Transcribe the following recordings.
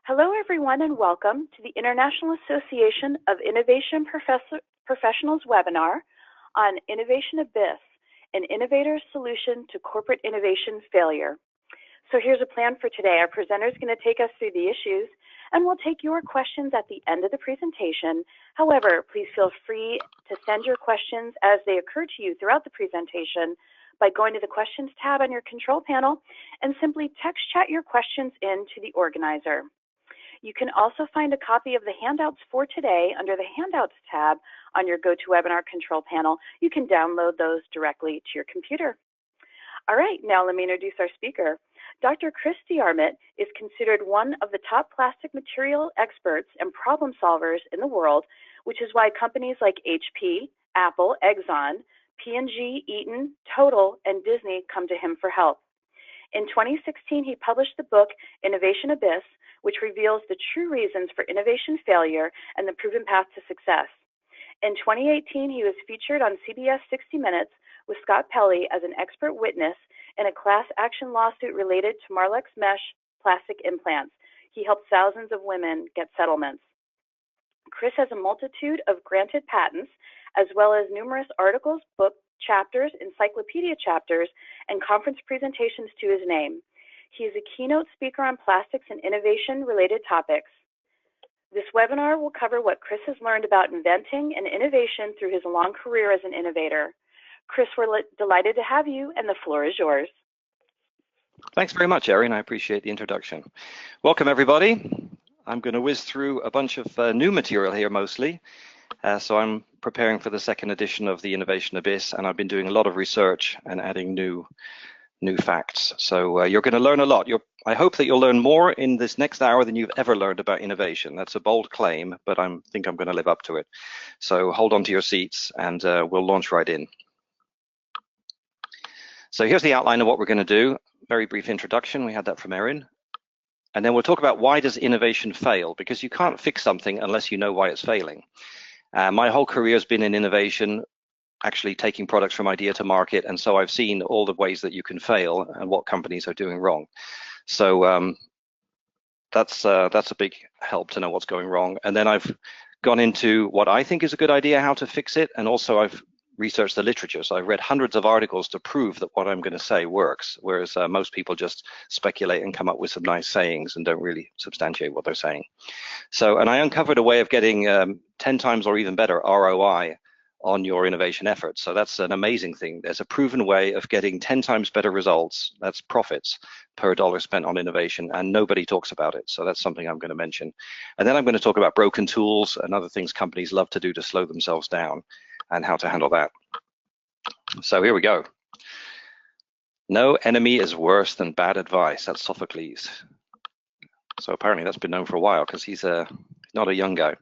Hello, everyone, and welcome to the International Association of Innovation Professionals webinar on Innovation Abyss, an innovator's solution to corporate innovation failure. So here's a plan for today. Our presenter is going to take us through the issues, and we'll take your questions at the end of the presentation. However, please feel free to send your questions as they occur to you throughout the presentation by going to the Questions tab on your control panel and simply text chat your questions in to the organizer. You can also find a copy of the handouts for today under the Handouts tab on your GoToWebinar control panel. You can download those directly to your computer. All right, now let me introduce our speaker. Dr. Chris DeArmitt is considered one of the top plastic material experts and problem solvers in the world, which is why companies like HP, Apple, Exxon, P&G, Eaton, Total, and Disney come to him for help. In 2016, he published the book Innovation Abyss, which reveals the true reasons for innovation failure and the proven path to success. In 2018, he was featured on CBS 60 Minutes with Scott Pelley as an expert witness in a class action lawsuit related to Marlex mesh plastic implants. He helped thousands of women get settlements. Chris has a multitude of granted patents, as well as numerous articles, book chapters, encyclopedia chapters, and conference presentations to his name. He is a keynote speaker on plastics and innovation-related topics. This webinar will cover what Chris has learned about inventing and innovation through his long career as an innovator. Chris, we're delighted to have you, and the floor is yours. Thanks very much, Erin. I appreciate the introduction. Welcome, everybody. I'm going to whiz through a bunch of new material here, mostly. So I'm preparing for the second edition of the Innovation Abyss, and I've been doing a lot of research and adding new facts. So you're going to learn a lot. I hope that you'll learn more in this next hour than you've ever learned about innovation. That's a bold claim, but I think I'm going to live up to it. So hold on to your seats, and we'll launch right in. So here's the outline of what we're going to do. Very brief introduction. We had that from Erin. And then we'll talk about why does innovation fail? Because you can't fix something unless you know why it's failing. My whole career has been in innovation, actually taking products from idea to market, and so I've seen all the ways that you can fail and what companies are doing wrong. So that's a big help to know what's going wrong. And then I've gone into what I think is a good idea, how to fix it, and also I've researched the literature. So I've read hundreds of articles to prove that what I'm going to say works, whereas most people just speculate and come up with some nice sayings and don't really substantiate what they're saying. So, and I uncovered a way of getting 10 times or even better ROI on your innovation efforts. So that's an amazing thing. There's a proven way of getting 10 times better results, that's profits, per dollar spent on innovation, and nobody talks about it. So that's something I'm going to mention. And then I'm going to talk about broken tools and other things companies love to do to slow themselves down and how to handle that. So here we go. No enemy is worse than bad advice. That's Sophocles. So apparently that's been known for a while because he's not a young guy.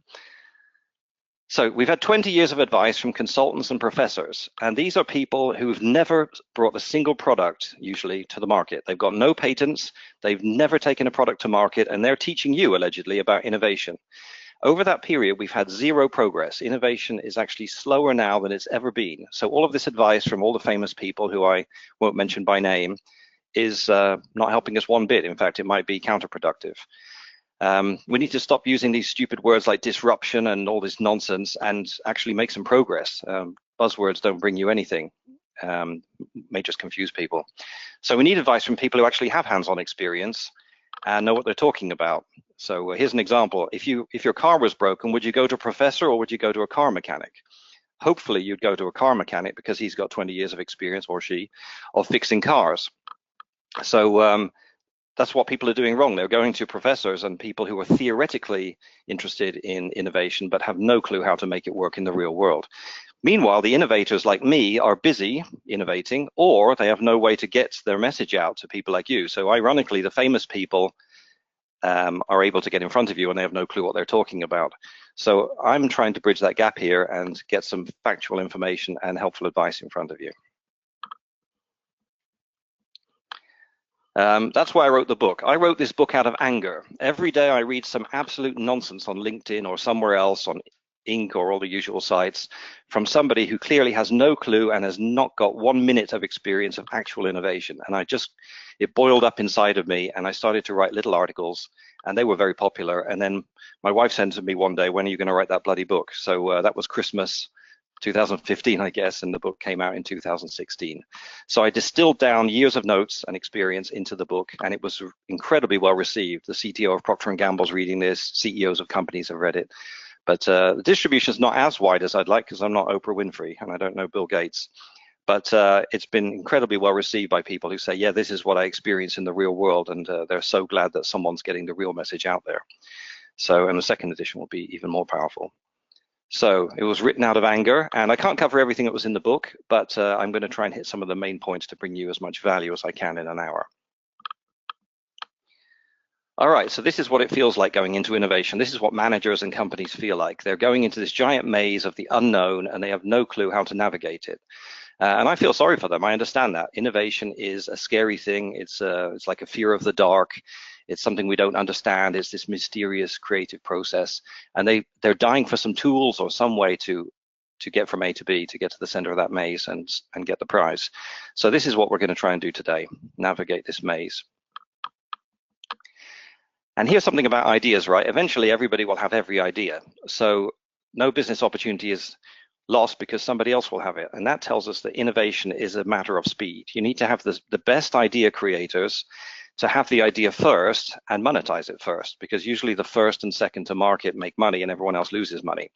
So we've had 20 years of advice from consultants and professors, and these are people who've never brought a single product, usually, to the market. They've got no patents, they've never taken a product to market, and they're teaching you, allegedly, about innovation. Over that period, we've had zero progress. Innovation is actually slower now than it's ever been. So all of this advice from all the famous people who I won't mention by name is not helping us one bit. In fact, it might be counterproductive. We need to stop using these stupid words like disruption and all this nonsense and actually make some progress. Buzzwords don't bring you anything, may just confuse people. So we need advice from people who actually have hands-on experience and know what they're talking about. So here's an example. If your car was broken, would you go to a professor or would you go to a car mechanic? Hopefully you'd go to a car mechanic because he's got 20 years of experience, or she, of fixing cars. So that's what people are doing wrong. They're going to professors and people who are theoretically interested in innovation but have no clue how to make it work in the real world. Meanwhile, the innovators like me are busy innovating, or they have no way to get their message out to people like you. So ironically, the famous people are able to get in front of you and they have no clue what they're talking about. So I'm trying to bridge that gap here and get some factual information and helpful advice in front of you. That's why I wrote the book. I wrote this book out of anger. Every day I read some absolute nonsense on LinkedIn or somewhere else on Inc. or all the usual sites from somebody who clearly has no clue and has not got 1 minute of experience of actual innovation. And it boiled up inside of me, and I started to write little articles, and they were very popular. And then my wife said to me one day, when are you going to write that bloody book? So that was Christmas 2015, I guess, and the book came out in 2016. So I distilled down years of notes and experience into the book, and it was incredibly well received. The CTO of Procter & Gamble's reading this, CEOs of companies have read it. But the distribution is not as wide as I'd like, because I'm not Oprah Winfrey and I don't know Bill Gates. But it's been incredibly well received by people who say, yeah, this is what I experience in the real world, and they're so glad that someone's getting the real message out there. So, and the second edition will be even more powerful. So it was written out of anger, and I can't cover everything that was in the book, but I'm going to try and hit some of the main points to bring you as much value as I can in an hour. All right, so this is what it feels like going into innovation. This is what managers and companies feel like. They're going into this giant maze of the unknown, and they have no clue how to navigate it. And I feel sorry for them. I understand that. Innovation is a scary thing. It's like a fear of the dark. It's something we don't understand. It's this mysterious creative process, and they're dying for some tools or some way to get from A to B, to get to the center of that maze and get the prize. So this is what we're going to try and do today: navigate this maze. And here's something about ideas, right? Eventually, everybody will have every idea. So no business opportunity is lost because somebody else will have it. And that tells us that innovation is a matter of speed. You need to have the best idea creators to have the idea first and monetize it first, because usually the first and second to market make money and everyone else loses money.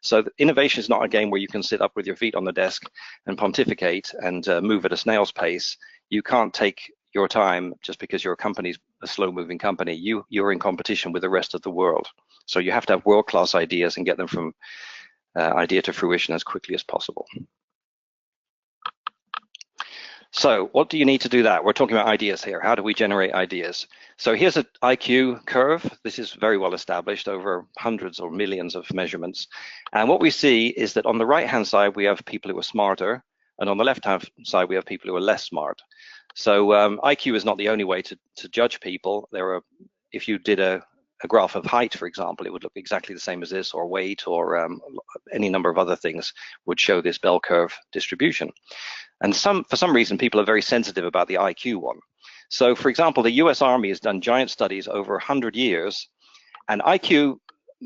So innovation is not a game where you can sit up with your feet on the desk and pontificate and move at a snail's pace. You can't take your time just because your company's a slow-moving company. You're in competition with the rest of the world. So you have to have world-class ideas and get them from idea to fruition as quickly as possible. So what do you need to do that? We're talking about ideas here. How do we generate ideas? So here's an IQ curve. This is very well established over hundreds or millions of measurements. And what we see is that on the right-hand side, we have people who are smarter, and on the left-hand side, we have people who are less smart. So IQ is not the only way to judge people. If you did a graph of height, for example, it would look exactly the same as this, or weight, or any number of other things would show this bell curve distribution. And for some reason, people are very sensitive about the IQ one. So for example, the US Army has done giant studies over 100 years, and IQ,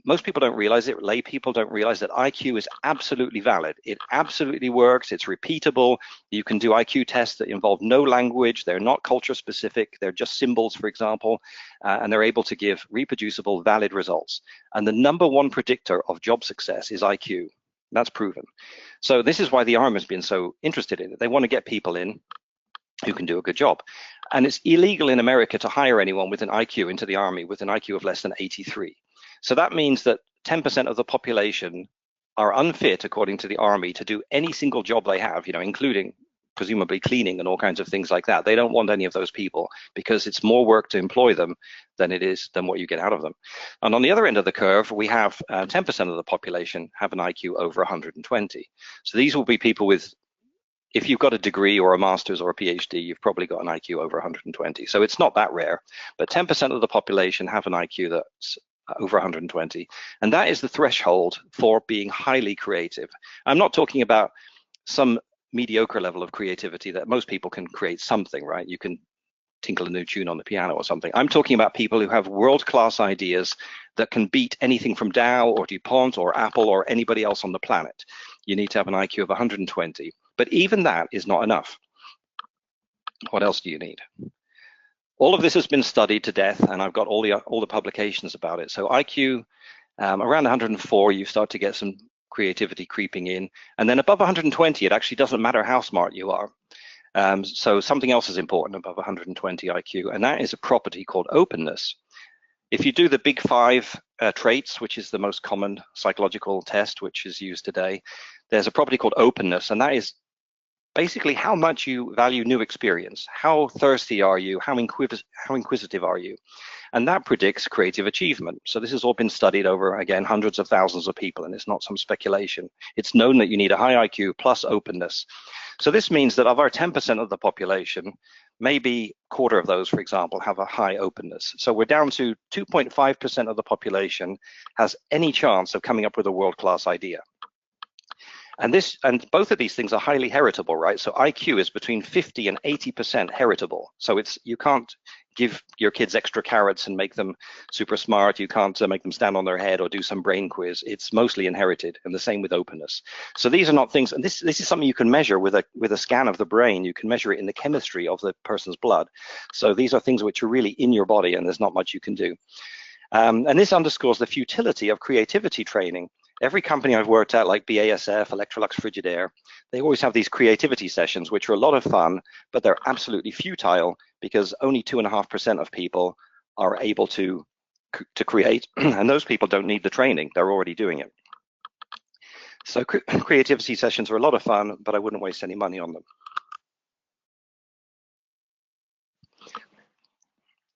most people don't realize it, lay people don't realize that IQ is absolutely valid. It absolutely works, it's repeatable. You can do IQ tests that involve no language, they're not culture specific, they're just symbols, for example, and they're able to give reproducible, valid results. And the #1 predictor of job success is IQ. That's proven. So this is why the Army has been so interested in it. They want to get people in who can do a good job. And it's illegal in America to hire anyone with an IQ into the Army with an IQ of less than 83. So that means that 10% of the population are unfit, according to the Army, to do any single job they have, including presumably cleaning and all kinds of things like that. They don't want any of those people because it's more work to employ them than what you get out of them. And on the other end of the curve, we have 10% of the population have an IQ over 120. So these will be people with, if you've got a degree or a master's or a PhD, you've probably got an IQ over 120. So it's not that rare, but 10% of the population have an IQ that's over 120. And that is the threshold for being highly creative. I'm not talking about some mediocre level of creativity that most people can create something, right? You can tinkle a new tune on the piano or something. I'm talking about people who have world-class ideas that can beat anything from Dow or DuPont or Apple or anybody else on the planet. You need to have an IQ of 120. But even that is not enough. What else do you need? All of this has been studied to death, and I've got all the publications about it. So IQ, around 104, you start to get some creativity creeping in. And then above 120, it actually doesn't matter how smart you are. So something else is important above 120 IQ, and that is a property called openness. If you do the big 5 traits, which is the most common psychological test which is used today, there's a property called openness, and that is basically how much you value new experience. How thirsty are you? How inquisitive are you? And that predicts creative achievement. So this has all been studied over, again, hundreds of thousands of people, and it's not some speculation. It's known that you need a high IQ plus openness. So this means that of our 10% of the population, maybe a quarter of those, for example, have a high openness. So we're down to 2.5% of the population has any chance of coming up with a world-class idea. And both of these things are highly heritable, right? So IQ is between 50 and 80% heritable. So you can't give your kids extra carrots and make them super smart. You can't make them stand on their head or do some brain quiz. It's mostly inherited, and the same with openness. So these are not things, and this is something you can measure with a scan of the brain. You can measure it in the chemistry of the person's blood. So these are things which are really in your body, and there's not much you can do. And this underscores the futility of creativity training. Every company I've worked at, like BASF, Electrolux, Frigidaire, they always have these creativity sessions, which are a lot of fun, but they're absolutely futile because only 2.5% of people are able to create, and those people don't need the training. They're already doing it. So creativity sessions are a lot of fun, but I wouldn't waste any money on them.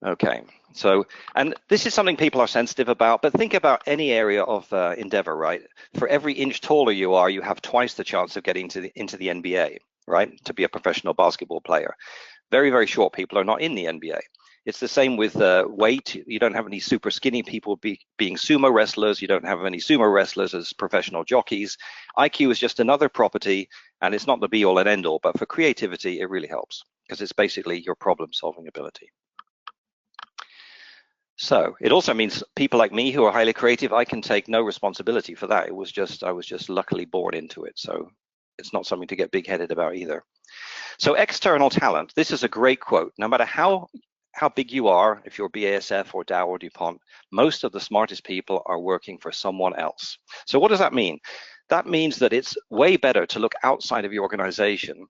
Okay, so, and this is something people are sensitive about, but think about any area of endeavor, right? For every inch taller you are, you have twice the chance of getting into the NBA, right? To be a professional basketball player. Very, very short people are not in the NBA. It's the same with weight. You don't have any super skinny people being sumo wrestlers. You don't have any sumo wrestlers as professional jockeys. IQ is just another property, and it's not the be all and end all, but for creativity, it really helps because it's basically your problem solving ability. So it also means people like me who are highly creative, I can take no responsibility for that. I was just luckily born into it. So it's not something to get big-headed about either. So external talent, this is a great quote. No matter how big you are, if you're BASF or Dow or DuPont, most of the smartest people are working for someone else. So what does that mean? That means that it's way better to look outside of your organization,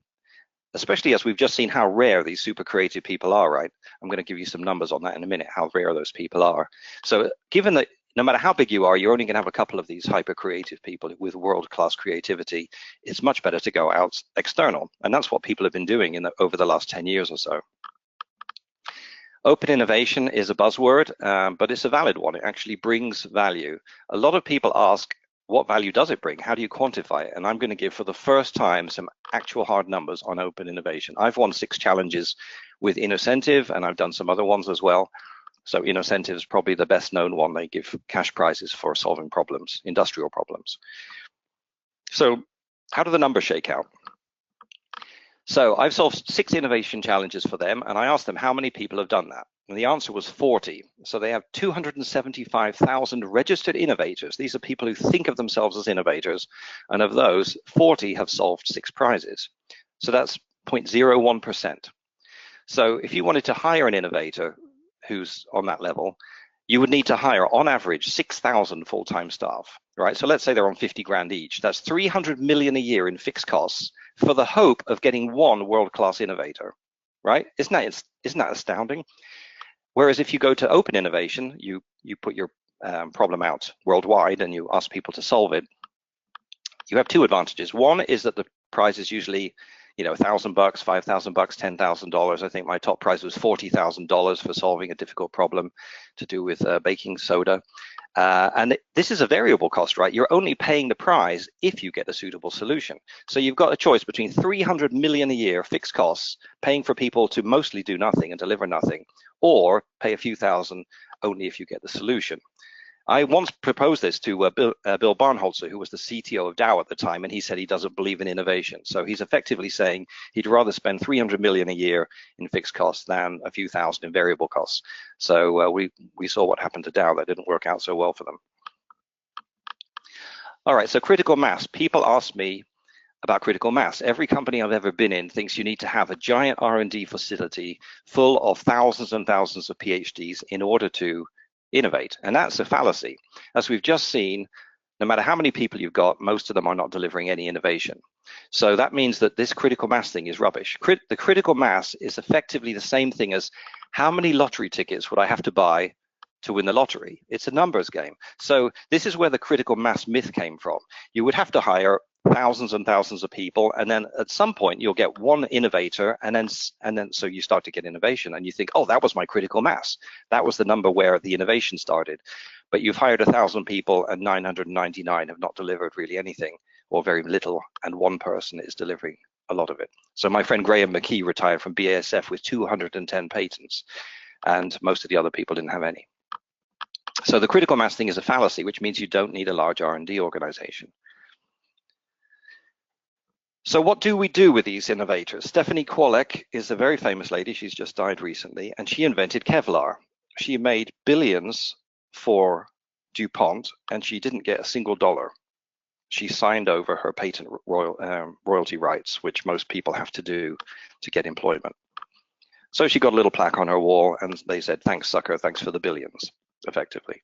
especially as we've just seen how rare these super creative people are, right? I'm going to give you some numbers on that in a minute, how rare those people are. So given that no matter how big you are, you're only going to have a couple of these hyper creative people with world-class creativity, it's much better to go out external. And that's what people have been doing over the last 10 years or so. Open innovation is a buzzword, but it's a valid one. It actually brings value. A lot of people ask, what value does it bring? How do you quantify it? And I'm going to give for the first time some actual hard numbers on open innovation. I've won 6 challenges with Innocentive, and I've done some other ones as well. So Innocentive is probably the best known one. They give cash prizes for solving problems, industrial problems. So how do the numbers shake out? So I've solved 6 innovation challenges for them, and I asked them how many people have done that. And the answer was 40. So they have 275,000 registered innovators. These are people who think of themselves as innovators. And of those, 40 have solved 6 prizes. So that's 0.01%. So if you wanted to hire an innovator who's on that level, you would need to hire on average 6,000 full-time staff, right? So let's say they're on 50 grand each. That's 300 million a year in fixed costs for the hope of getting one world-class innovator, right? Isn't that astounding? Whereas if you go to open innovation, you put your problem out worldwide and you ask people to solve it, you have 2 advantages. One is that the prize is usually, $1,000, $5,000, $10,000. I think my top prize was $40,000 for solving a difficult problem to do with baking soda. And this is a variable cost, right? You're only paying the prize if you get a suitable solution. So you've got a choice between 300 million a year fixed costs, paying for people to mostly do nothing and deliver nothing, or pay a few thousand only if you get the solution. I once proposed this to Bill Barnholzer, who was the CTO of Dow at the time, and he said he doesn't believe in innovation. So he's effectively saying he'd rather spend 300 million a year in fixed costs than a few thousand in variable costs. So we saw what happened to Dow. That didn't work out so well for them. All right, so critical mass. People ask me about critical mass. Every company I've ever been in thinks you need to have a giant R&D facility full of thousands and thousands of PhDs in order to innovate, and that's a fallacy. As we've just seen, no matter how many people you've got, most of them are not delivering any innovation. So that means that this critical mass thing is rubbish. The critical mass is effectively the same thing as how many lottery tickets would I have to buy to win the lottery? It's a numbers game. So this is where the critical mass myth came from. You would have to hire thousands and thousands of people, and then at some point you'll get one innovator, and then so you start to get innovation, and you think, oh, that was my critical mass. That was the number where the innovation started. But you've hired 1,000 people, and 999 have not delivered really anything, or very little, and one person is delivering a lot of it. So my friend Graham McKee retired from BASF with 210 patents, and most of the other people didn't have any. So the critical mass thing is a fallacy, which means you don't need a large R&D organization. So what do we do with these innovators? Stephanie Kwolek is a very famous lady. She's just died recently, and she invented Kevlar. She made billions for DuPont, and she didn't get a single dollar. She signed over her patent royalty rights, which most people have to do to get employment. So she got a little plaque on her wall, and they said, "Thanks, sucker, thanks for the billions," effectively.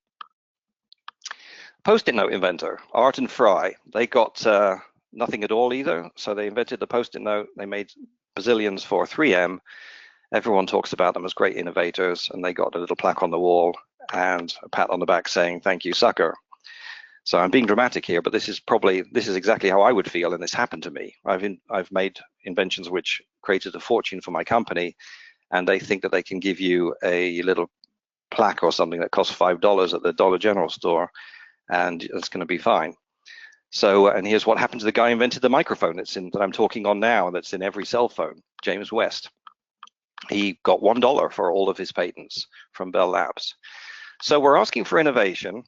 Post-it note inventor, Artin Fry, they got nothing at all either. So they invented the post-it note. They made bazillions for 3M. Everyone talks about them as great innovators, and they got a little plaque on the wall and a pat on the back saying, "Thank you, sucker." So I'm being dramatic here, but this is exactly how I would feel, and this happened to me. I've made inventions which created a fortune for my company, and they think that they can give you a little plaque or something that costs $5 at the Dollar General store, and it's going to be fine. So, and here's what happened to the guy who invented the microphone that I'm talking on now, that's in every cell phone, James West. He got $1 for all of his patents from Bell Labs. So we're asking for innovation.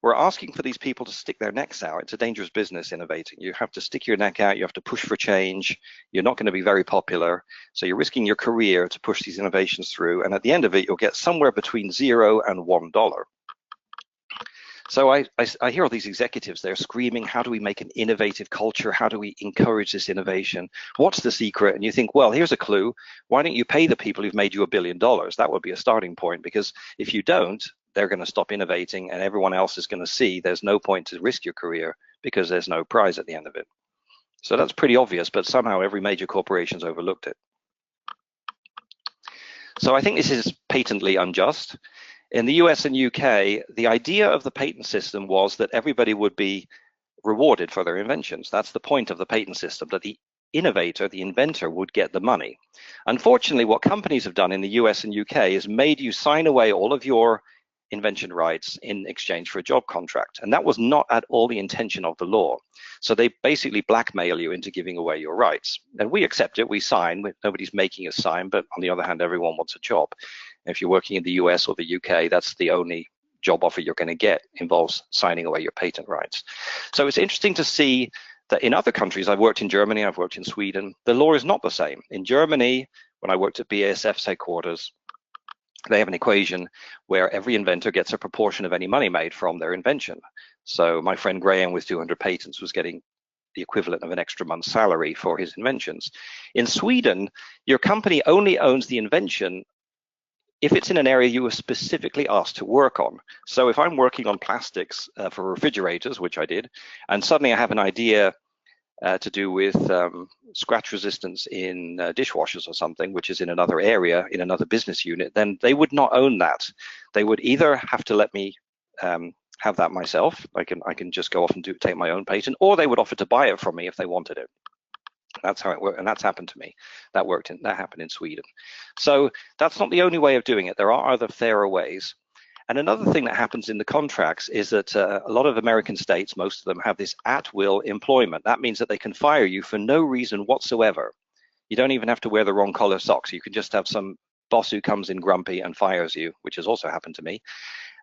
We're asking for these people to stick their necks out. It's a dangerous business, innovating. You have to stick your neck out. You have to push for change. You're not going to be very popular. So you're risking your career to push these innovations through. And at the end of it, you'll get somewhere between $0 and $1. So I hear all these executives, they're screaming, how do we make an innovative culture? How do we encourage this innovation? What's the secret? And you think, well, here's a clue. Why don't you pay the people who've made you $1 billion? That would be a starting point, because if you don't, they're going to stop innovating, and everyone else is going to see there's no point to risk your career because there's no prize at the end of it. So that's pretty obvious, but somehow every major corporation's overlooked it. So I think this is patently unjust. In the US and UK, the idea of the patent system was that everybody would be rewarded for their inventions. That's the point of the patent system, that the innovator, the inventor, would get the money. Unfortunately, what companies have done in the US and UK is made you sign away all of your invention rights in exchange for a job contract. And that was not at all the intention of the law. So they basically blackmail you into giving away your rights. And we accept it, we sign, nobody's making us sign, but on the other hand, everyone wants a job. If you're working in the US or the UK, that's the only job offer you're going to get, involves signing away your patent rights. So it's interesting to see that in other countries, I've worked in Germany, I've worked in Sweden, the law is not the same. In Germany, when I worked at BASF's headquarters, they have an equation where every inventor gets a proportion of any money made from their invention. So my friend Graham with 200 patents was getting the equivalent of an extra month's salary for his inventions. In Sweden, your company only owns the invention if it's in an area you were specifically asked to work on. So if I'm working on plastics for refrigerators, which I did, and suddenly I have an idea to do with scratch resistance in dishwashers or something, which is in another area, in another business unit, then they would not own that. They would either have to let me have that myself. I can just go off and take my own patent, or they would offer to buy it from me if they wanted it. That's how it worked, and that's happened to me. That happened in Sweden. So that's not the only way of doing it. There are other fairer ways. And another thing that happens in the contracts is that a lot of American states, most of them, have this at-will employment. That means that they can fire you for no reason whatsoever. You don't even have to wear the wrong color socks. You can just have some boss who comes in grumpy and fires you, which has also happened to me.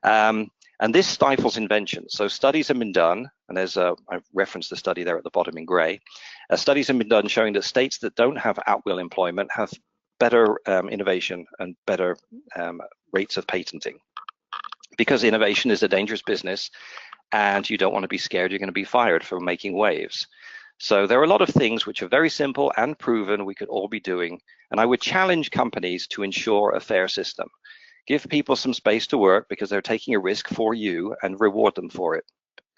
And this stifles invention. So studies have been done, and I've referenced the study there at the bottom in gray. Studies have been done showing that states that don't have at-will employment have better innovation and better rates of patenting. Because innovation is a dangerous business, and you don't want to be scared you're going to be fired for making waves. So there are a lot of things which are very simple and proven we could all be doing, and I would challenge companies to ensure a fair system. Give people some space to work because they're taking a risk for you, and reward them for it.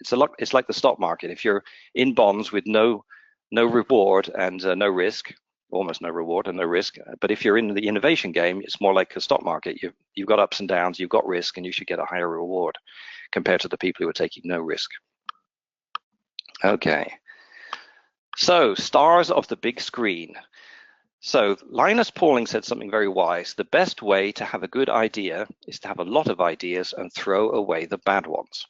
It's like the stock market. If you're in bonds with no reward and no risk, almost no reward and no risk, but if you're in the innovation game, it's more like a stock market. You've got ups and downs, you've got risk, and you should get a higher reward compared to the people who are taking no risk. Okay, so stars of the big screen. So Linus Pauling said something very wise. The best way to have a good idea is to have a lot of ideas and throw away the bad ones.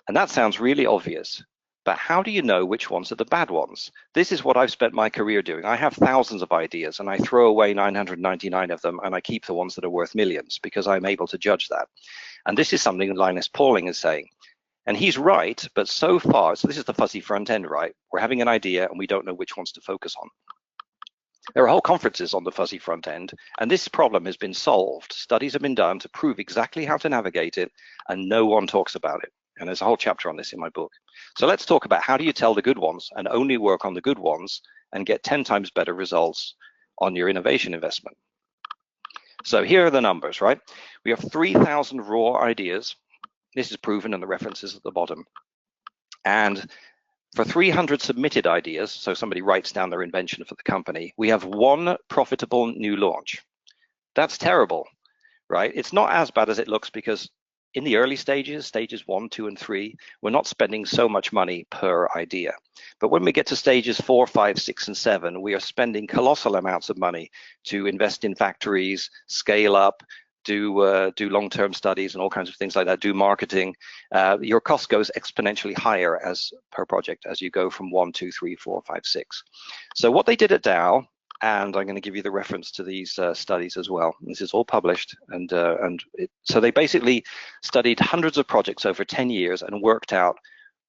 And that sounds really obvious, But how do you know which ones are the bad ones? This is what I've spent my career doing. I have thousands of ideas and I throw away 999 of them and I keep the ones that are worth millions because I'm able to judge that. And this is something Linus Pauling is saying. And he's right, but so far, so this is the fuzzy front end, right? We're having an idea and we don't know which ones to focus on. There are whole conferences on the fuzzy front end, and this problem has been solved. Studies have been done to prove exactly how to navigate it, and no one talks about it. And there's a whole chapter on this in my book. So let's talk about how do you tell the good ones and only work on the good ones and get 10 times better results on your innovation investment. So here are the numbers, right? We have 3,000 raw ideas. This is proven in the references at the bottom. And for 300 submitted ideas, so somebody writes down their invention for the company, we have one profitable new launch. That's terrible, right? It's not as bad as it looks because in the early stages, stages 1, 2, and 3, we're not spending so much money per idea. But when we get to stages 4, 5, 6, and 7, we are spending colossal amounts of money to invest in factories, scale up, do long-term studies and all kinds of things like that, do marketing. Your cost goes exponentially higher as per project as you go from 1, 2, 3, 4, 5, 6. So what they did at Dow, and I'm going to give you the reference to these studies as well. This is all published, so they basically studied hundreds of projects over 10 years and worked out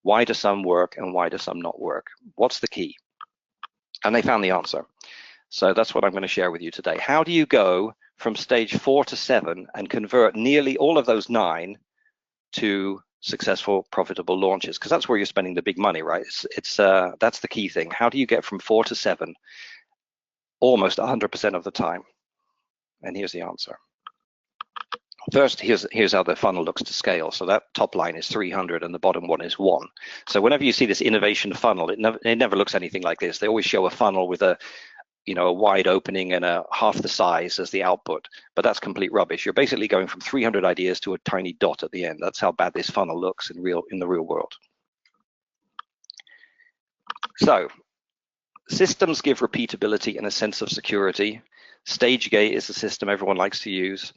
why do some work and why do some not work? What's the key? And they found the answer. So that's what I'm going to share with you today. How do you go from stage 4 to 7 and convert nearly all of those 9 to successful, profitable launches? Because that's where you're spending the big money, right? That's the key thing. How do you get from 4 to 7 almost 100% of the time? And here's the answer. First, here's how the funnel looks to scale. So that top line is 300 and the bottom one is 1. So whenever you see this innovation funnel, it never looks anything like this. They always show a funnel with a wide opening and a half the size as the output, but that's complete rubbish. You're basically going from 300 ideas to a tiny dot at the end. That's how bad this funnel looks in the real world. So systems give repeatability and a sense of security. StageGate is the system everyone likes to use.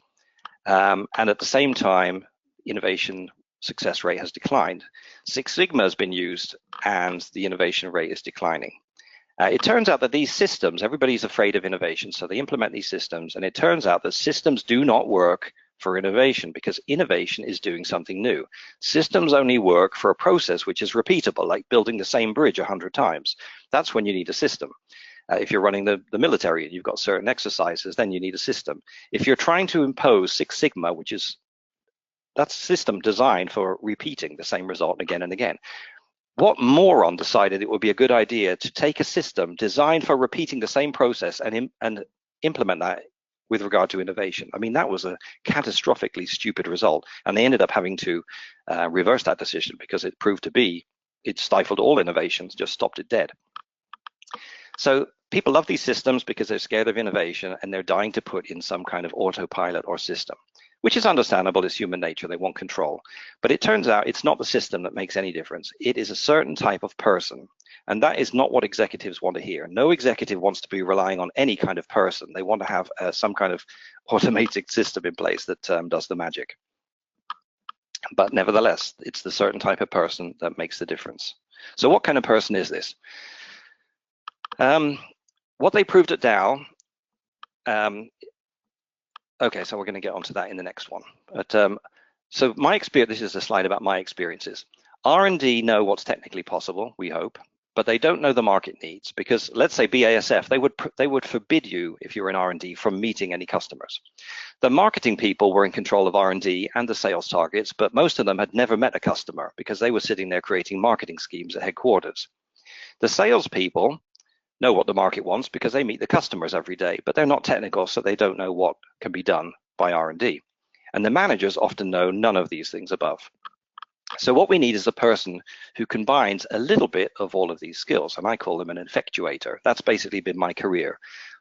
And at the same time, innovation success rate has declined. Six Sigma has been used and the innovation rate is declining. It turns out that these systems, everybody's afraid of innovation, so they implement these systems, and it turns out that systems do not work for innovation because innovation is doing something new. Systems only work for a process which is repeatable, like building the same bridge 100 times. That's when you need a system. If you're running the military and you've got certain exercises, then you need a system. If you're trying to impose Six Sigma, that's a system designed for repeating the same result again and again. What moron decided it would be a good idea to take a system designed for repeating the same process and implement that with regard to innovation? I mean, that was a catastrophically stupid result, and they ended up having to reverse that decision because it proved to be, it stifled all innovations, just stopped it dead. So people love these systems because they're scared of innovation and they're dying to put in some kind of autopilot or system, which is understandable. It's human nature. They want control. But it turns out it's not the system that makes any difference. It is a certain type of person. And that is not what executives want to hear. No executive wants to be relying on any kind of person. They want to have some kind of automated system in place that does the magic. But nevertheless, it's the certain type of person that makes the difference. So what kind of person is this? What they proved at Dow, okay, so we're going to get onto that in the next one. But so my experience, this is a slide about my experiences. R&D know what's technically possible, we hope, but they don't know the market needs because let's say BASF, they would forbid you, if you're in R&D, from meeting any customers. The marketing people were in control of R&D and the sales targets, but most of them had never met a customer because they were sitting there creating marketing schemes at headquarters. The salespeople know what the market wants because they meet the customers every day, but they're not technical, so they don't know what can be done by R&D. And the managers often know none of these things above. So what we need is a person who combines a little bit of all of these skills, and I call them an effectuator. That's basically been my career.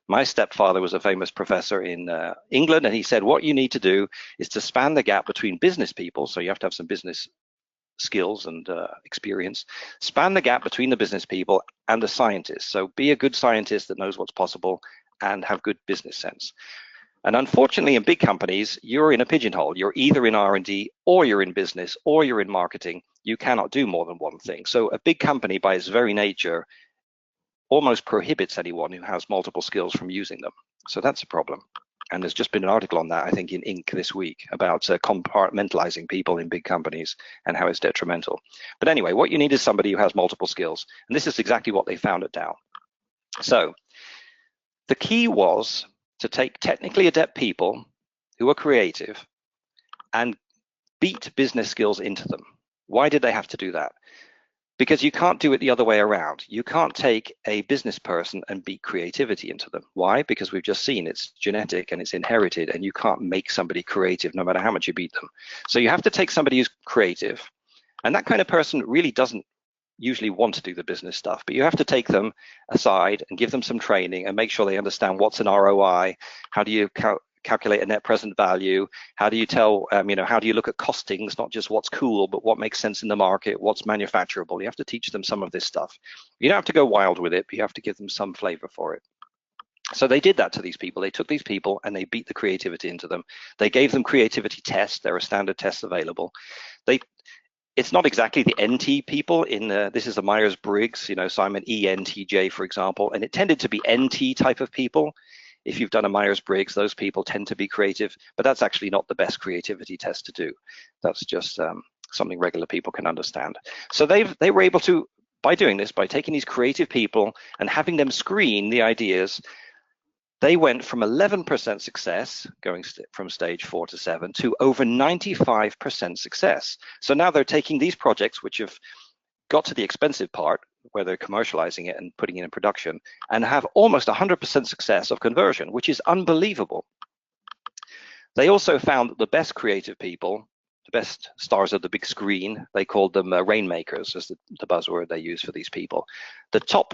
My stepfather was a famous professor in England, and he said what you need to do is to span the gap between business people, so you have to have some business skills and experience, span the gap between the business people and the scientists. So be a good scientist that knows what's possible and have good business sense. And unfortunately, in big companies, you're in a pigeonhole. You're either in R&D or you're in business or you're in marketing. You cannot do more than one thing. So a big company, by its very nature, almost prohibits anyone who has multiple skills from using them. So that's a problem. And there's just been an article on that, I think, in Inc. this week about compartmentalizing people in big companies and how it's detrimental. But anyway, what you need is somebody who has multiple skills. And this is exactly what they found at Dow. So the key was to take technically adept people who are creative and beat business skills into them. Why did they have to do that? Because you can't do it the other way around. You can't take a business person and beat creativity into them. Why? Because we've just seen it's genetic and it's inherited, and you can't make somebody creative no matter how much you beat them. So you have to take somebody who's creative, and that kind of person really doesn't usually want to do the business stuff, but you have to take them aside and give them some training and make sure they understand what's an ROI, how do you calculate a net present value, how do you tell, how do you look at costings, not just what's cool, but what makes sense in the market, what's manufacturable. You have to teach them some of this stuff. You don't have to go wild with it, but you have to give them some flavor for it. So they did that to these people. They took these people and they beat the creativity into them. They gave them creativity tests. There are standard tests available. It's not exactly the NT people in this is a Myers-Briggs, so I'm an ENTJ, for example, and it tended to be NT type of people. If you've done a Myers-Briggs, those people tend to be creative, but that's actually not the best creativity test to do. That's just something regular people can understand. So they were able to, by doing this, by taking these creative people and having them screen the ideas, they went from 11% success, going from stage 4 to 7, to over 95% success. So now they're taking these projects, which have got to the expensive part, where they're commercializing it and putting it in production, and have almost 100% success of conversion, which is unbelievable. They also found that the best creative people, the best stars of the big screen, they called them rainmakers, as the buzzword they use for these people. The top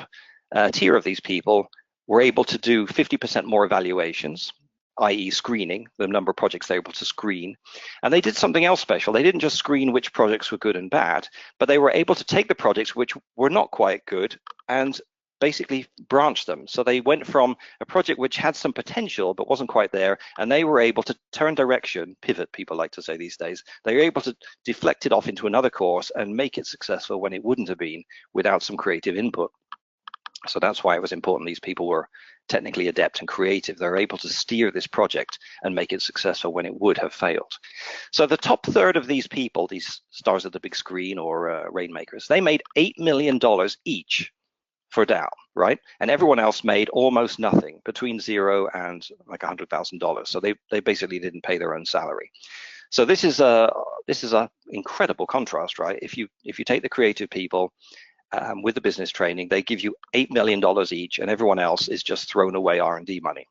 tier of these people were able to do 50% more evaluations, i.e. screening, the number of projects they were able to screen. And they did something else special. They didn't just screen which projects were good and bad, but they were able to take the projects which were not quite good and basically branch them. So they went from a project which had some potential but wasn't quite there, and they were able to turn direction, pivot, people like to say these days. They were able to deflect it off into another course and make it successful when it wouldn't have been without some creative input. So that's why it was important these people were technically adept and creative. They're able to steer this project and make it successful when it would have failed. So the top third of these people, these stars of the big screen or rainmakers, they made $8 million each for Dow, right? And everyone else made almost nothing, between $0 and like $100,000. So they basically didn't pay their own salary. So this is a incredible contrast, right? If you take the creative people with the business training, they give you $8 million each, and everyone else is just thrown away R&D money.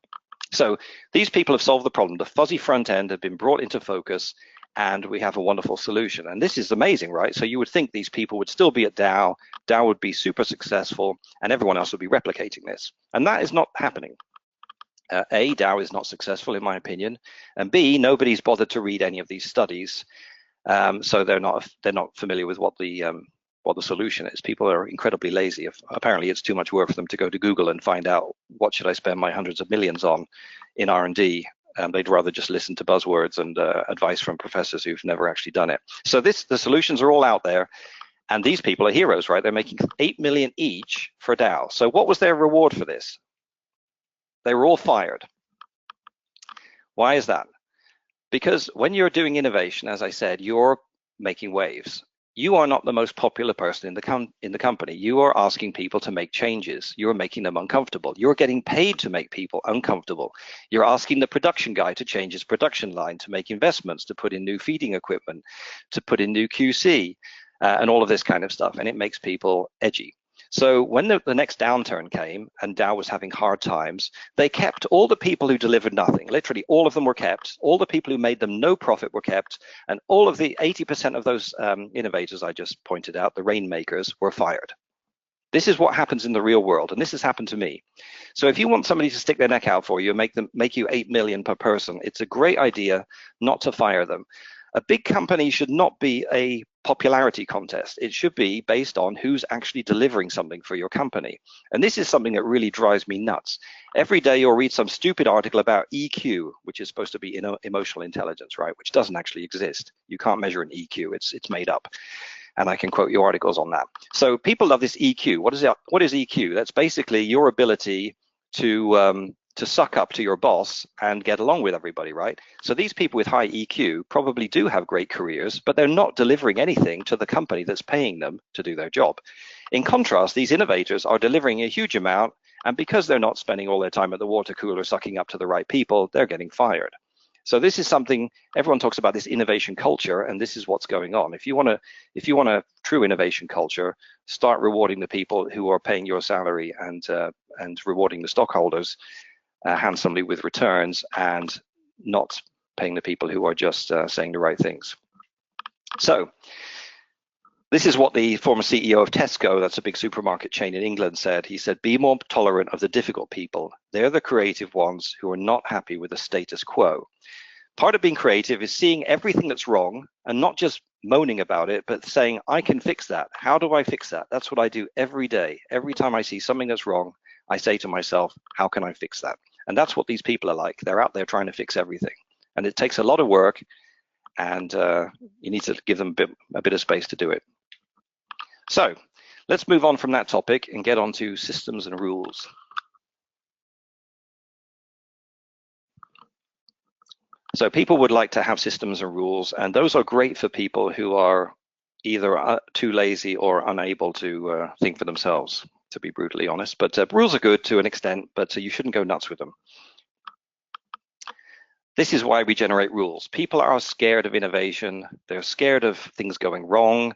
So these people have solved the problem. The fuzzy front end have been brought into focus, and we have a wonderful solution. And this is amazing, right? So you would think these people would still be at Dow, Dow would be super successful, and everyone else would be replicating this. And that is not happening. A, Dow is not successful, in my opinion, and B, nobody's bothered to read any of these studies, so they're not familiar with what the solution is. People are incredibly lazy. Apparently it's too much work for them to go to Google and find out what should I spend my hundreds of millions on in R&D. They'd rather just listen to buzzwords and advice from professors who've never actually done it. So the solutions are all out there, and these people are heroes, right? They're making $8 million each for Dow. So what was their reward for this? They were all fired. Why is that? Because when you're doing innovation, as I said, you're making waves. You are not the most popular person in the company. You are asking people to make changes. You're making them uncomfortable. You're getting paid to make people uncomfortable. You're asking the production guy to change his production line, to make investments, to put in new feeding equipment, to put in new QC, and all of this kind of stuff. And it makes people edgy. So when the next downturn came and Dow was having hard times, they kept all the people who delivered nothing. Literally all of them were kept. All the people who made them no profit were kept. And all of the 80% of those innovators I just pointed out, the rainmakers, were fired. This is what happens in the real world, and this has happened to me. So if you want somebody to stick their neck out for you and make you $8 million per person, it's a great idea not to fire them. A big company should not be a popularity contest. It should be based on who's actually delivering something for your company. And this is something that really drives me nuts. Every day you'll read some stupid article about EQ, which is supposed to be emotional intelligence, right? Which doesn't actually exist. You can't measure an EQ, it's made up. And I can quote you articles on that. So people love this EQ. What is it? What is EQ? That's basically your ability to suck up to your boss and get along with everybody, right? So these people with high EQ probably do have great careers, but they're not delivering anything to the company that's paying them to do their job. In contrast, these innovators are delivering a huge amount, and because they're not spending all their time at the water cooler sucking up to the right people, they're getting fired. So this is something everyone talks about, this innovation culture, and this is what's going on. If you want a true innovation culture, start rewarding the people who are paying your salary and rewarding the stockholders handsomely with returns, and not paying the people who are just saying the right things. So this is what the former CEO of Tesco, that's a big supermarket chain in England, said. He said, be more tolerant of the difficult people. They're the creative ones who are not happy with the status quo. Part of being creative is seeing everything that's wrong and not just moaning about it, but saying, I can fix that. How do I fix that? That's what I do every day. Every time I see something that's wrong, I say to myself, how can I fix that? And that's what these people are like. They're out there trying to fix everything. And it takes a lot of work, and you need to give them a bit of space to do it. So let's move on from that topic and get on to systems and rules. So people would like to have systems and rules, and those are great for people who are either too lazy or unable to think for themselves, to be brutally honest. But rules are good to an extent, but you shouldn't go nuts with them. This is why we generate rules. People are scared of innovation. They're scared of things going wrong.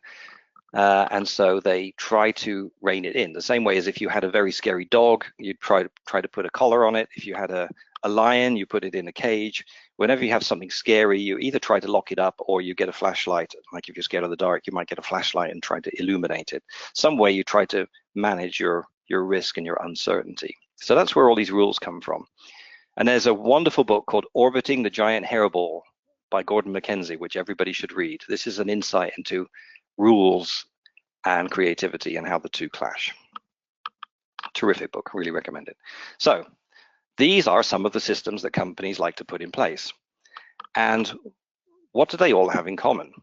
And so they try to rein it in. The same way as if you had a very scary dog, you'd try to put a collar on it. If you had a lion, you put it in a cage. Whenever you have something scary, you either try to lock it up or you get a flashlight. Like if you're scared of the dark, you might get a flashlight and try to illuminate it. Some way you try to manage your risk and your uncertainty. So that's where all these rules come from. And there's a wonderful book called Orbiting the Giant Hairball by Gordon Mackenzie, which everybody should read. This is an insight into rules and creativity and how the two clash. Terrific book, really recommend it. So these are some of the systems that companies like to put in place. And what do they all have in common?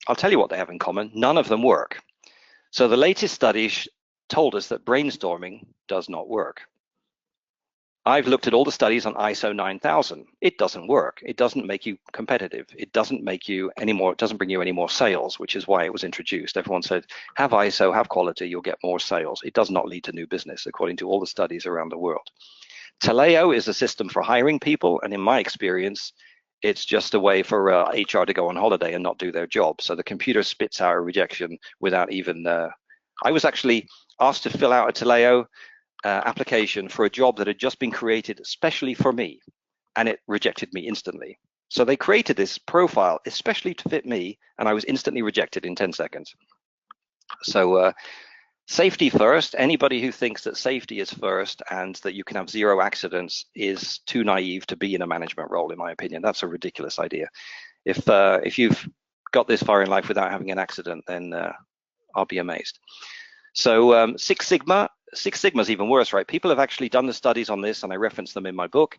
I'll tell you what they have in common. None of them work. So the latest studies told us that brainstorming does not work. I've looked at all the studies on ISO 9000. It doesn't work. It doesn't make you competitive. It doesn't make you any more, it doesn't bring you any more sales, which is why it was introduced. Everyone said, have ISO, have quality, you'll get more sales. It does not lead to new business, according to all the studies around the world. Taleo is a system for hiring people, and in my experience, it's just a way for HR to go on holiday and not do their job. So the computer spits out a rejection without even, I was actually asked to fill out a Taleo application for a job that had just been created especially for me, and it rejected me instantly. So they created this profile especially to fit me, and I was instantly rejected in 10 seconds. So safety first. Anybody who thinks that safety is first and that you can have zero accidents is too naive to be in a management role, in my opinion. That's a ridiculous idea. If you've got this far in life without having an accident, then I'll be amazed. So Six Sigma is even worse, right? People have actually done the studies on this, and I reference them in my book.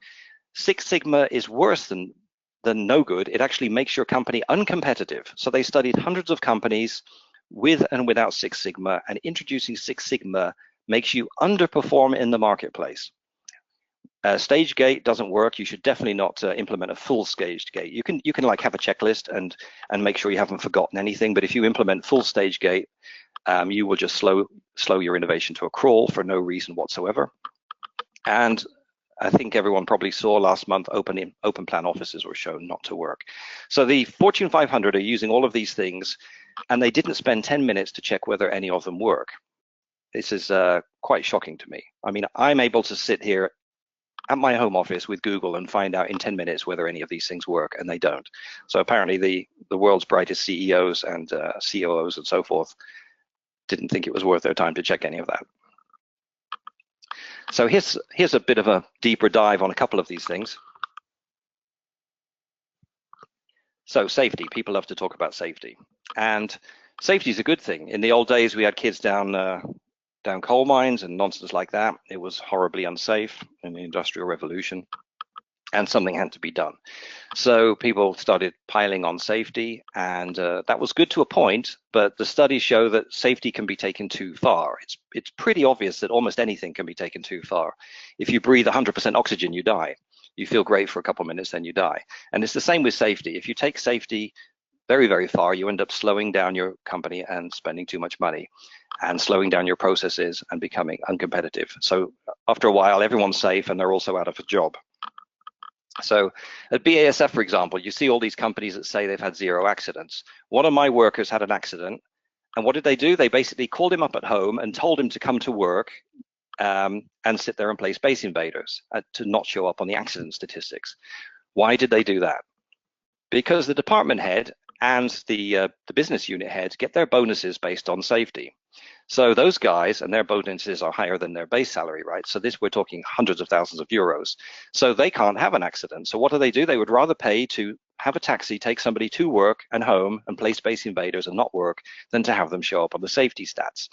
Six Sigma is worse than no good. It actually makes your company uncompetitive. So they studied hundreds of companies with and without Six Sigma, and introducing Six Sigma makes you underperform in the marketplace. Stage gate doesn't work. You should definitely not implement a full staged gate. You can like have a checklist and make sure you haven't forgotten anything, but if you implement full stage gate, you will just slow your innovation to a crawl for no reason whatsoever. And I think everyone probably saw last month open plan offices were shown not to work. So the Fortune 500 are using all of these things, and they didn't spend 10 minutes to check whether any of them work. This is quite shocking to me. I mean, I'm able to sit here at my home office with Google and find out in 10 minutes whether any of these things work, and they don't. So apparently the world's brightest CEOs and COOs and so forth didn't think it was worth their time to check any of that. So here's a bit of a deeper dive on a couple of these things. So safety, people love to talk about safety, and safety is a good thing. In the old days, we had kids down coal mines and nonsense like that. It was horribly unsafe in the Industrial Revolution. and something had to be done. So people started piling on safety, and that was good to a point, but the studies show that safety can be taken too far. It's pretty obvious that almost anything can be taken too far. If you breathe 100% oxygen, you die. You feel great for a couple of minutes, then you die. And it's the same with safety. If you take safety very, very far, you end up slowing down your company and spending too much money, and slowing down your processes and becoming uncompetitive. So after a while, everyone's safe and they're also out of a job. So at BASF, for example, you see all these companies that say they've had 0 accidents. One of my workers had an accident, and what did they do? They basically called him up at home and told him to come to work and sit there and play Space Invaders to not show up on the accident statistics. Why did they do that? Because the department head and the business unit head get their bonuses based on safety. So those guys, and their bonuses are higher than their base salary, right? So we're talking hundreds of thousands of euros. So they can't have an accident. So what do? They would rather pay to have a taxi, take somebody to work and home and play Space Invaders and not work than to have them show up on the safety stats.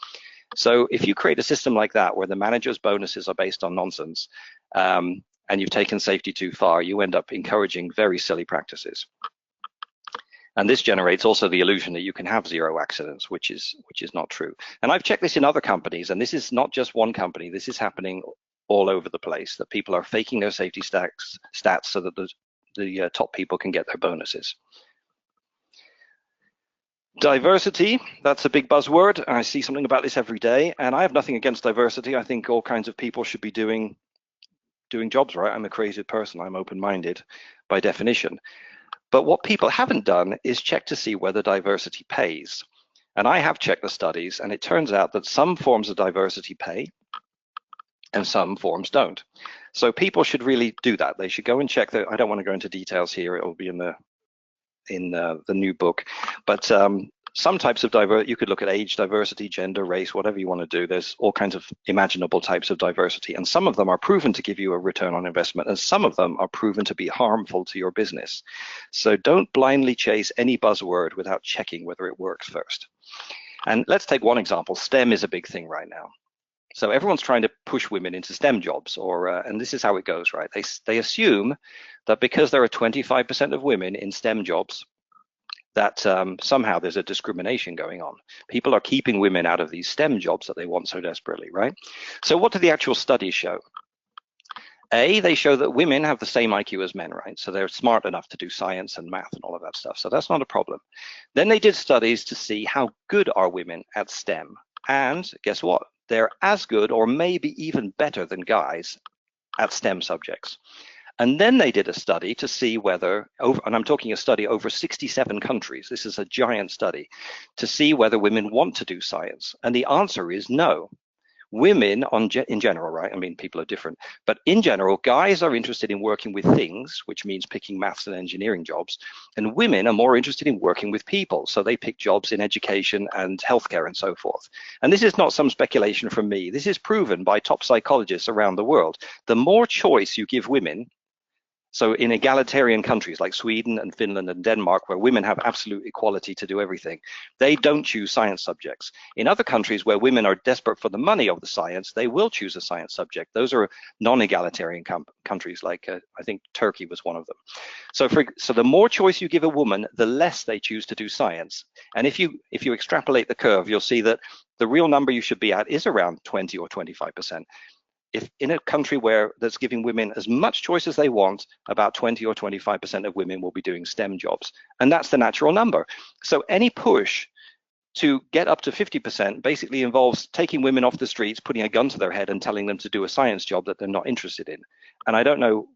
So if you create a system like that where the manager's bonuses are based on nonsense, and you've taken safety too far, you end up encouraging very silly practices. And this generates also the illusion that you can have 0 accidents, which is not true. And I've checked this in other companies, and this is not just one company. This is happening all over the place, that people are faking their safety stats so that the top people can get their bonuses. Diversity, that's a big buzzword. I see something about this every day, and I have nothing against diversity. I think all kinds of people should be doing jobs, right? I'm a creative person. I'm open-minded by definition. But what people haven't done is check to see whether diversity pays. And I have checked the studies, and it turns out that some forms of diversity pay and some forms don't. So people should really do that. They should go and check that. I don't want to go into details here. It will be in the new book. But some types of diversity, you could look at age diversity, gender, race, whatever you want to do. There's all kinds of imaginable types of diversity, and some of them are proven to give you a return on investment, and some of them are proven to be harmful to your business. So don't blindly chase any buzzword without checking whether it works first. And let's take one example. STEM is a big thing right now. So everyone's trying to push women into STEM jobs, and this is how it goes, right? They assume that because there are 25% of women in STEM jobs, that somehow there's a discrimination going on. People are keeping women out of these STEM jobs that they want so desperately, right? So what do the actual studies show? They show that women have the same IQ as men, right? So they're smart enough to do science and math and all of that stuff. So that's not a problem. Then they did studies to see how good are women at STEM. And guess what? They're as good or maybe even better than guys at STEM subjects. And then they did a study to see whether, and I'm talking a study over 67 countries, this is a giant study, to see whether women want to do science. And the answer is no. Women, in general, right? I mean, people are different, but in general, guys are interested in working with things, which means picking maths and engineering jobs, and women are more interested in working with people. So they pick jobs in education and healthcare and so forth. And this is not some speculation from me. This is proven by top psychologists around the world. The more choice you give women, so in egalitarian countries like Sweden and Finland and Denmark, where women have absolute equality to do everything, they don't choose science subjects. In other countries where women are desperate for the money of the science, they will choose a science subject. Those are non-egalitarian countries, like I think Turkey was one of them. So the more choice you give a woman, the less they choose to do science. And if you extrapolate the curve, you'll see that the real number you should be at is around 20 or 25%. If in a country that's giving women as much choice as they want, about 20 or 25% of women will be doing STEM jobs. And that's the natural number. So any push to get up to 50% basically involves taking women off the streets, putting a gun to their head and telling them to do a science job that they're not interested in. And I don't know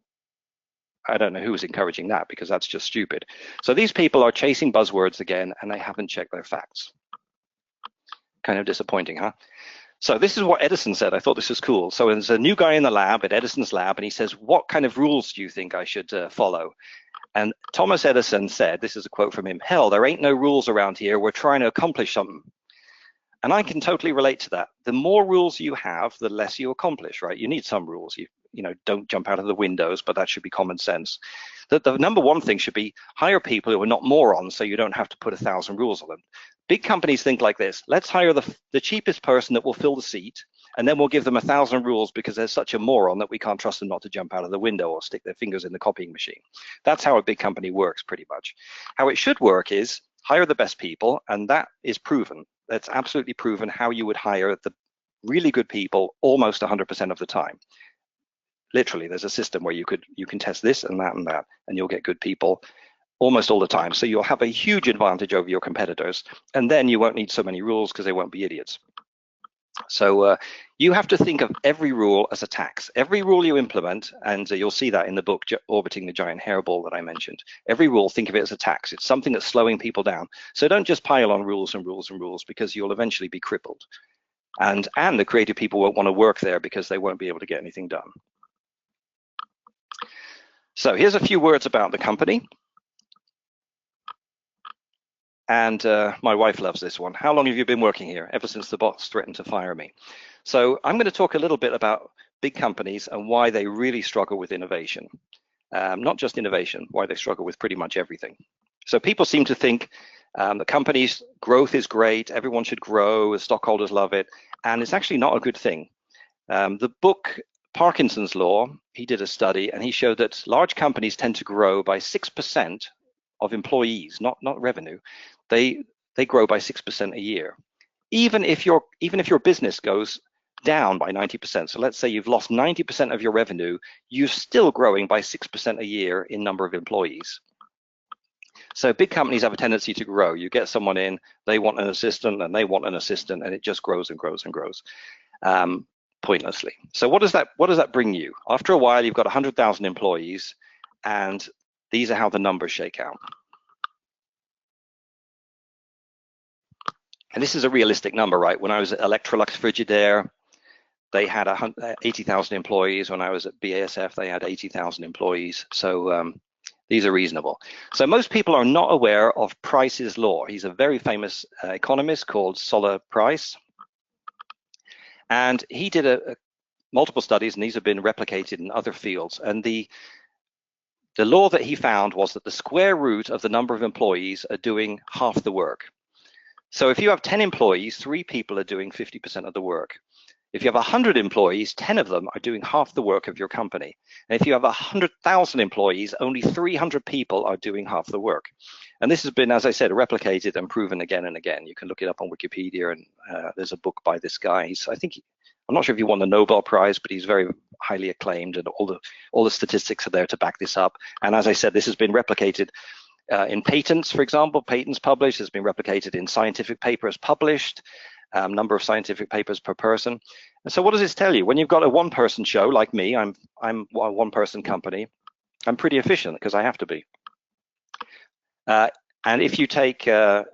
who's encouraging that, because that's just stupid. So these people are chasing buzzwords again, and they haven't checked their facts. Kind of disappointing, huh? So this is what Edison said. I thought this was cool. So there's a new guy in the lab, at Edison's lab, and he says, what kind of rules do you think I should follow? And Thomas Edison said, this is a quote from him, "Hell, there ain't no rules around here. We're trying to accomplish something." And I can totally relate to that. The more rules you have, the less you accomplish, right? You need some rules. You know, don't jump out of the windows, but that should be common sense. The number one thing should be hire people who are not morons, so you don't have to put 1,000 rules on them. Big companies think like this: let's hire the cheapest person that will fill the seat, and then we'll give them 1,000 rules because they're such a moron that we can't trust them not to jump out of the window or stick their fingers in the copying machine. That's how a big company works, pretty much. How it should work is hire the best people, and that is proven. That's absolutely proven how you would hire the really good people almost 100% of the time. Literally, there's a system where you can test this and that, and you'll get good people almost all the time. So you'll have a huge advantage over your competitors, and then you won't need so many rules because they won't be idiots. So you have to think of every rule as a tax. Every rule you implement, and you'll see that in the book, Orbiting the Giant Hairball that I mentioned. Every rule, think of it as a tax. It's something that's slowing people down. So don't just pile on rules and rules and rules, because you'll eventually be crippled. And the creative people won't want to work there because they won't be able to get anything done. So here's a few words about the company. And my wife loves this one. How long have you been working here? Ever since the boss threatened to fire me. So I'm going to talk a little bit about big companies and why they really struggle with innovation. Not just innovation, why they struggle with pretty much everything. So people seem to think that companies' growth is great, everyone should grow, stockholders love it, and it's actually not a good thing. The book Parkinsons Law, he did a study and he showed that large companies tend to grow by 6% of employees, not revenue. They grow by 6% a year. Even if your business goes down by 90%, so let's say you've lost 90% of your revenue, you're still growing by 6% a year in number of employees. So big companies have a tendency to grow. You get someone in, they want an assistant, and they want an assistant, and it just grows and grows and grows pointlessly. So what does that bring you? After a while, you've got 100,000 employees, and these are how the numbers shake out. And this is a realistic number, right? When I was at Electrolux Frigidaire, they had 80,000 employees. When I was at BASF, they had 80,000 employees. So these are reasonable. So most people are not aware of Price's law. He's a very famous economist called Solar Price. And he did multiple studies, and these have been replicated in other fields. And the law that he found was that the square root of the number of employees are doing half the work. So if you have 10 employees, 3 people are doing 50% of the work. If you have 100 employees, 10 of them are doing half the work of your company. And if you have 100,000 employees, only 300 people are doing half the work. And this has been, as I said, replicated and proven again and again. You can look it up on Wikipedia, and there's a book by this guy. I'm not sure if he won the Nobel Prize, but he's very highly acclaimed, and all the statistics are there to back this up. And as I said, this has been replicated in patents, for example, patents published, has been replicated in scientific papers published, number of scientific papers per person. And so what does this tell you? When you've got a one-person show like me, I'm a one-person company, I'm pretty efficient because I have to be. And if you take 10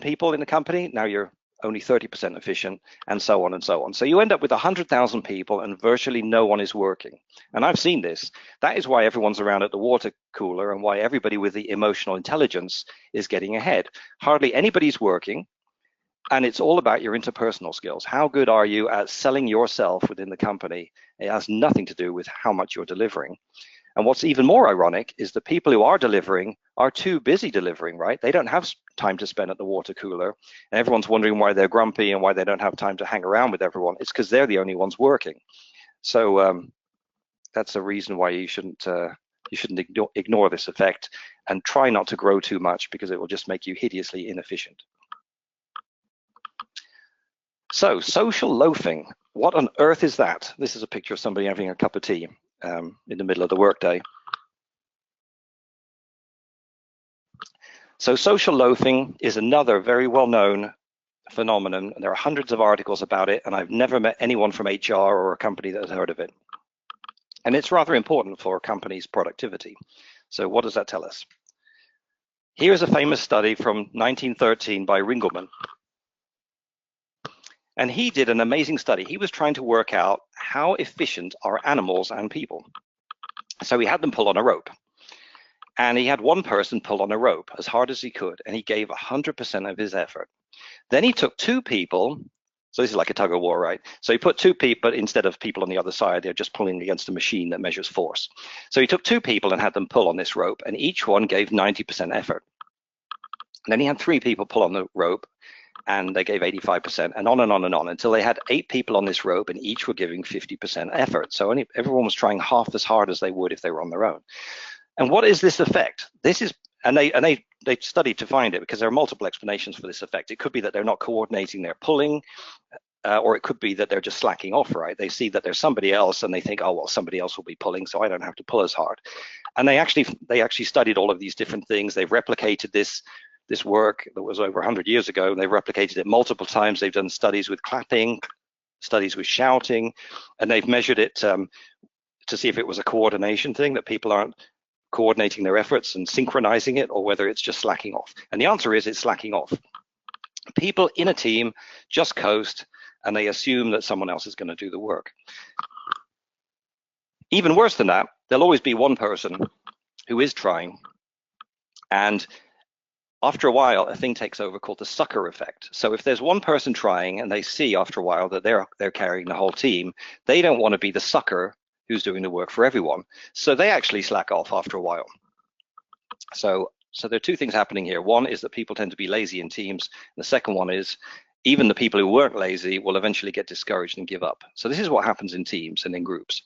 people in the company, now you're only 30% efficient, and so on and so on. So you end up with 100,000 people and virtually no one is working. And I've seen this. That is why everyone's around at the water cooler and why everybody with the emotional intelligence is getting ahead. Hardly anybody's working, and it's all about your interpersonal skills. How good are you at selling yourself within the company? It has nothing to do with how much you're delivering. And what's even more ironic is the people who are delivering are too busy delivering, right? They don't have time to spend at the water cooler. And everyone's wondering why they're grumpy and why they don't have time to hang around with everyone. It's because they're the only ones working. So that's a reason why you shouldn't ignore this effect, and try not to grow too much, because it will just make you hideously inefficient. So social loafing, what on earth is that? This is a picture of somebody having a cup of tea in the middle of the workday. So social loafing is another very well-known phenomenon. There are hundreds of articles about it, and I've never met anyone from HR or a company that has heard of it. And it's rather important for a company's productivity. So what does that tell us? Here's a famous study from 1913 by Ringelmann. And he did an amazing study. He was trying to work out how efficient are animals and people. So he had them pull on a rope. And he had one person pull on a rope as hard as he could, and he gave 100% of his effort. Then he took 2 people. So this is like a tug of war, right? So he put 2 people, instead of people on the other side, they're just pulling against a machine that measures force. So he took 2 people and had them pull on this rope, and each one gave 90% effort. And then he had 3 people pull on the rope, and they gave 85%, and on and on and on, until they had 8 people on this rope, and each were giving 50% effort. So everyone was trying half as hard as they would if they were on their own. And what is this effect? This is, and they studied to find it, because there are multiple explanations for this effect. It could be that they're not coordinating their pulling, or it could be that they're just slacking off, right? They see that there's somebody else and they think, oh, well, somebody else will be pulling, so I don't have to pull as hard. And they actually studied all of these different things. They've replicated this work that was over 100 years ago, and they've replicated it multiple times. They've done studies with clapping, studies with shouting, and they've measured it to see if it was a coordination thing, that people aren't coordinating their efforts and synchronizing it, or whether it's just slacking off. And the answer is it's slacking off. People in a team just coast, and they assume that someone else is going to do the work. Even worse than that, there'll always be one person who is trying, and after a while, a thing takes over called the sucker effect. So if there's one person trying and they see after a while that they're carrying the whole team, they don't want to be the sucker who's doing the work for everyone. So they actually slack off after a while. So there are 2 things happening here. One is that people tend to be lazy in teams. And the second one is even the people who weren't lazy will eventually get discouraged and give up. So this is what happens in teams and in groups.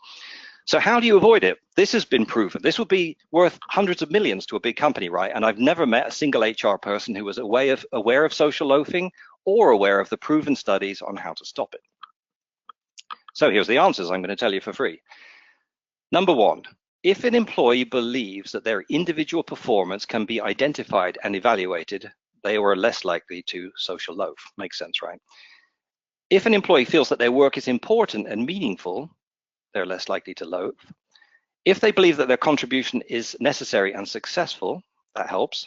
So how do you avoid it? This has been proven. This would be worth hundreds of millions to a big company, right? And I've never met a single HR person who was aware of social loafing or aware of the proven studies on how to stop it. So here's the answers I'm going to tell you for free. Number 1, if an employee believes that their individual performance can be identified and evaluated, they are less likely to social loaf. Makes sense, right? If an employee feels that their work is important and meaningful, they're less likely to loaf. If they believe that their contribution is necessary and successful, that helps.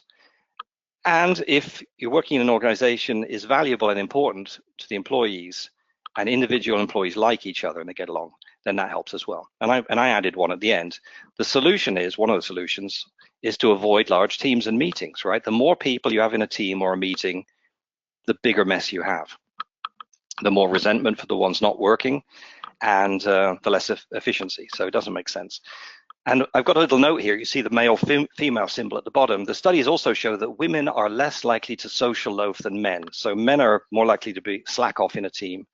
And if you're working in an organization is valuable and important to the employees, and individual employees like each other and they get along, then that helps as well. And I added one at the end. The solution is, one of the solutions is to avoid large teams and meetings, right? The more people you have in a team or a meeting, the bigger mess you have. The more resentment for the ones not working, and the less efficiency. So it doesn't make sense. And I've got a little note here. You see the male-female symbol at the bottom. The studies also show that women are less likely to social loaf than men. So men are more likely to be slack off in a team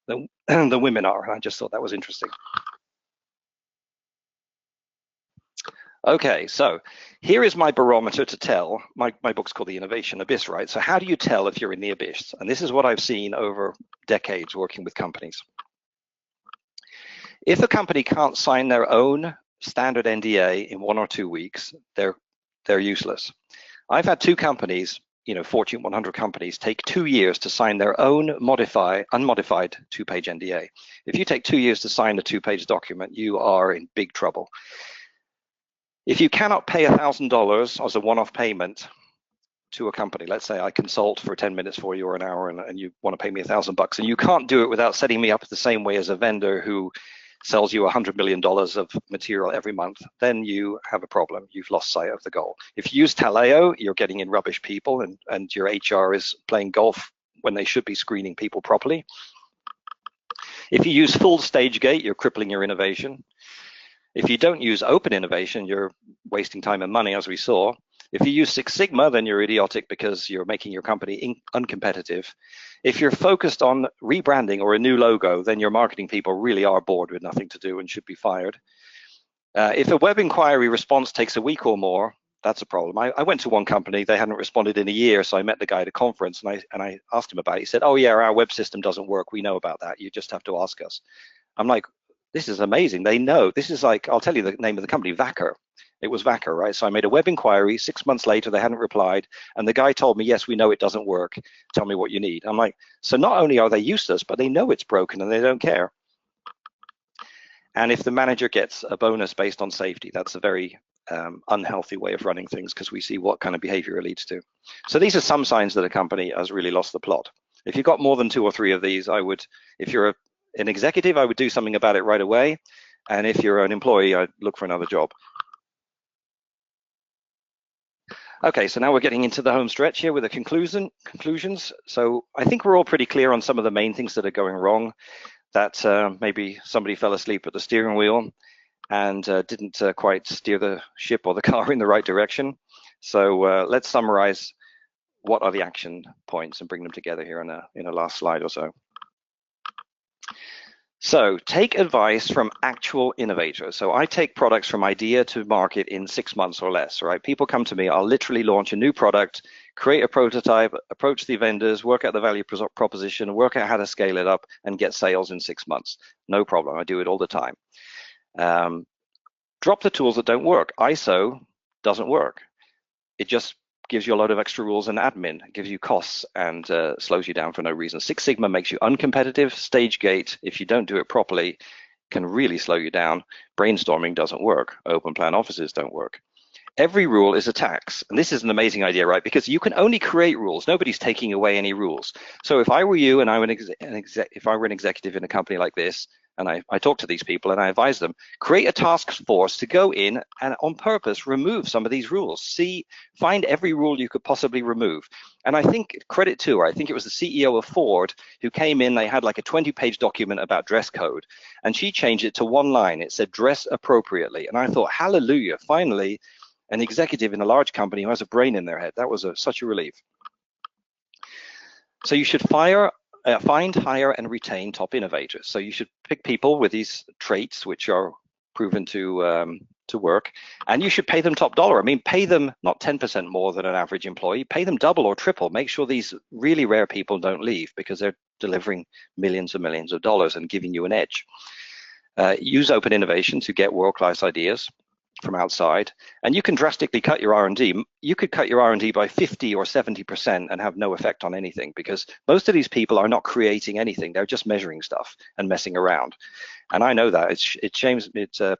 than women are. I just thought that was interesting. Okay, so here is my barometer to tell. My book's called The Innovation Abyss, right? So how do you tell if you're in the abyss? And this is what I've seen over decades working with companies. If a company can't sign their own standard NDA in 1 or 2 weeks, they're useless. I've had 2 companies, Fortune 100 companies, take 2 years to sign their own unmodified 2-page NDA. If you take 2 years to sign a 2-page document, you are in big trouble. If you cannot pay $1,000 as a one-off payment to a company, let's say I consult for 10 minutes for you or an hour, and you want to pay me $1,000, and you can't do it without setting me up the same way as a vendor who sells you $100 million of material every month, then you have a problem. You've lost sight of the goal. If you use Taleo, you're getting in rubbish people, and your HR is playing golf when they should be screening people properly. If you use full stage gate, you're crippling your innovation. If you don't use open innovation, you're wasting time and money, as we saw. If you use Six Sigma, then you're idiotic because you're making your company uncompetitive. If you're focused on rebranding or a new logo, then your marketing people really are bored with nothing to do and should be fired. If a web inquiry response takes a week or more, that's a problem. I went to one company, they hadn't responded in a year, so I met the guy at a conference and I asked him about it. He said, oh yeah, our web system doesn't work. We know about that. You just have to ask us. I'm like, this is amazing. They know. This is like, I'll tell you the name of the company, Vacker. It was Vacker, right? So I made a web inquiry. 6 months later, they hadn't replied. And the guy told me, yes, we know it doesn't work. Tell me what you need. I'm like, so not only are they useless, but they know it's broken and they don't care. And if the manager gets a bonus based on safety, that's a very unhealthy way of running things, because we see what kind of behavior it leads to. So these are some signs that a company has really lost the plot. If you've got more than 2 or 3 of these, I would, if you're an executive, I would do something about it right away. And if you're an employee, I'd look for another job. Okay, so now we're getting into the home stretch here with the conclusions. So I think we're all pretty clear on some of the main things that are going wrong, that maybe somebody fell asleep at the steering wheel and didn't quite steer the ship or the car in the right direction. So let's summarize what are the action points and bring them together here in a last slide or so. So take advice from actual innovators. So I take products from idea to market in 6 months or less, right? People come to me, I'll literally launch a new product, create a prototype, approach the vendors, work out the value proposition, work out how to scale it up and get sales in 6 months. No problem, I do it all the time. Drop the tools that don't work. ISO doesn't work. It just gives you a lot of extra rules and admin, it gives you costs and slows you down for no reason. Six Sigma makes you uncompetitive. StageGate, if you don't do it properly, can really slow you down. Brainstorming doesn't work. Open plan offices don't work. Every rule is a tax. And this is an amazing idea, right? Because you can only create rules. Nobody's taking away any rules. So if I were you and if I were an executive in a company like this, and I talk to these people and I advise them, create a task force to go in and on purpose remove some of these rules. Find every rule you could possibly remove. And I think, credit to her, I think it was the CEO of Ford who came in, they had like a 20-page document about dress code, and she changed it to one line. It said, dress appropriately. And I thought, hallelujah, finally, an executive in a large company who has a brain in their head. That was such a relief. So you should find, hire, and retain top innovators. So you should pick people with these traits which are proven to work, and you should pay them top dollar. I mean, pay them not 10% more than an average employee, pay them double or triple. Make sure these really rare people don't leave because they're delivering millions and millions of dollars and giving you an edge. Use open innovation to get world-class ideas from outside, and you can drastically cut your R&D. You could cut your R&D by 50 or 70% and have no effect on anything, because most of these people are not creating anything. They're just measuring stuff and messing around. And I know that. It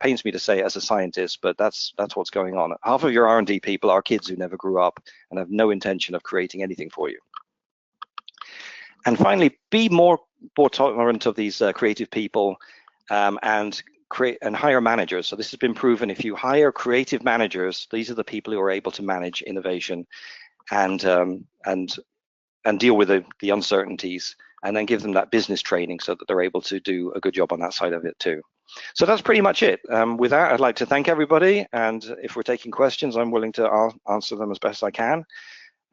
pains me to say as a scientist, but that's what's going on. Half of your R&D people are kids who never grew up and have no intention of creating anything for you. And finally, be more tolerant of these creative people and hire managers. So this has been proven. If you hire creative managers, these are the people who are able to manage innovation and deal with the uncertainties, and then give them that business training so that they're able to do a good job on that side of it too. So that's pretty much it. With that, I'd like to thank everybody, and if we're taking questions, I'm willing to answer them as best I can.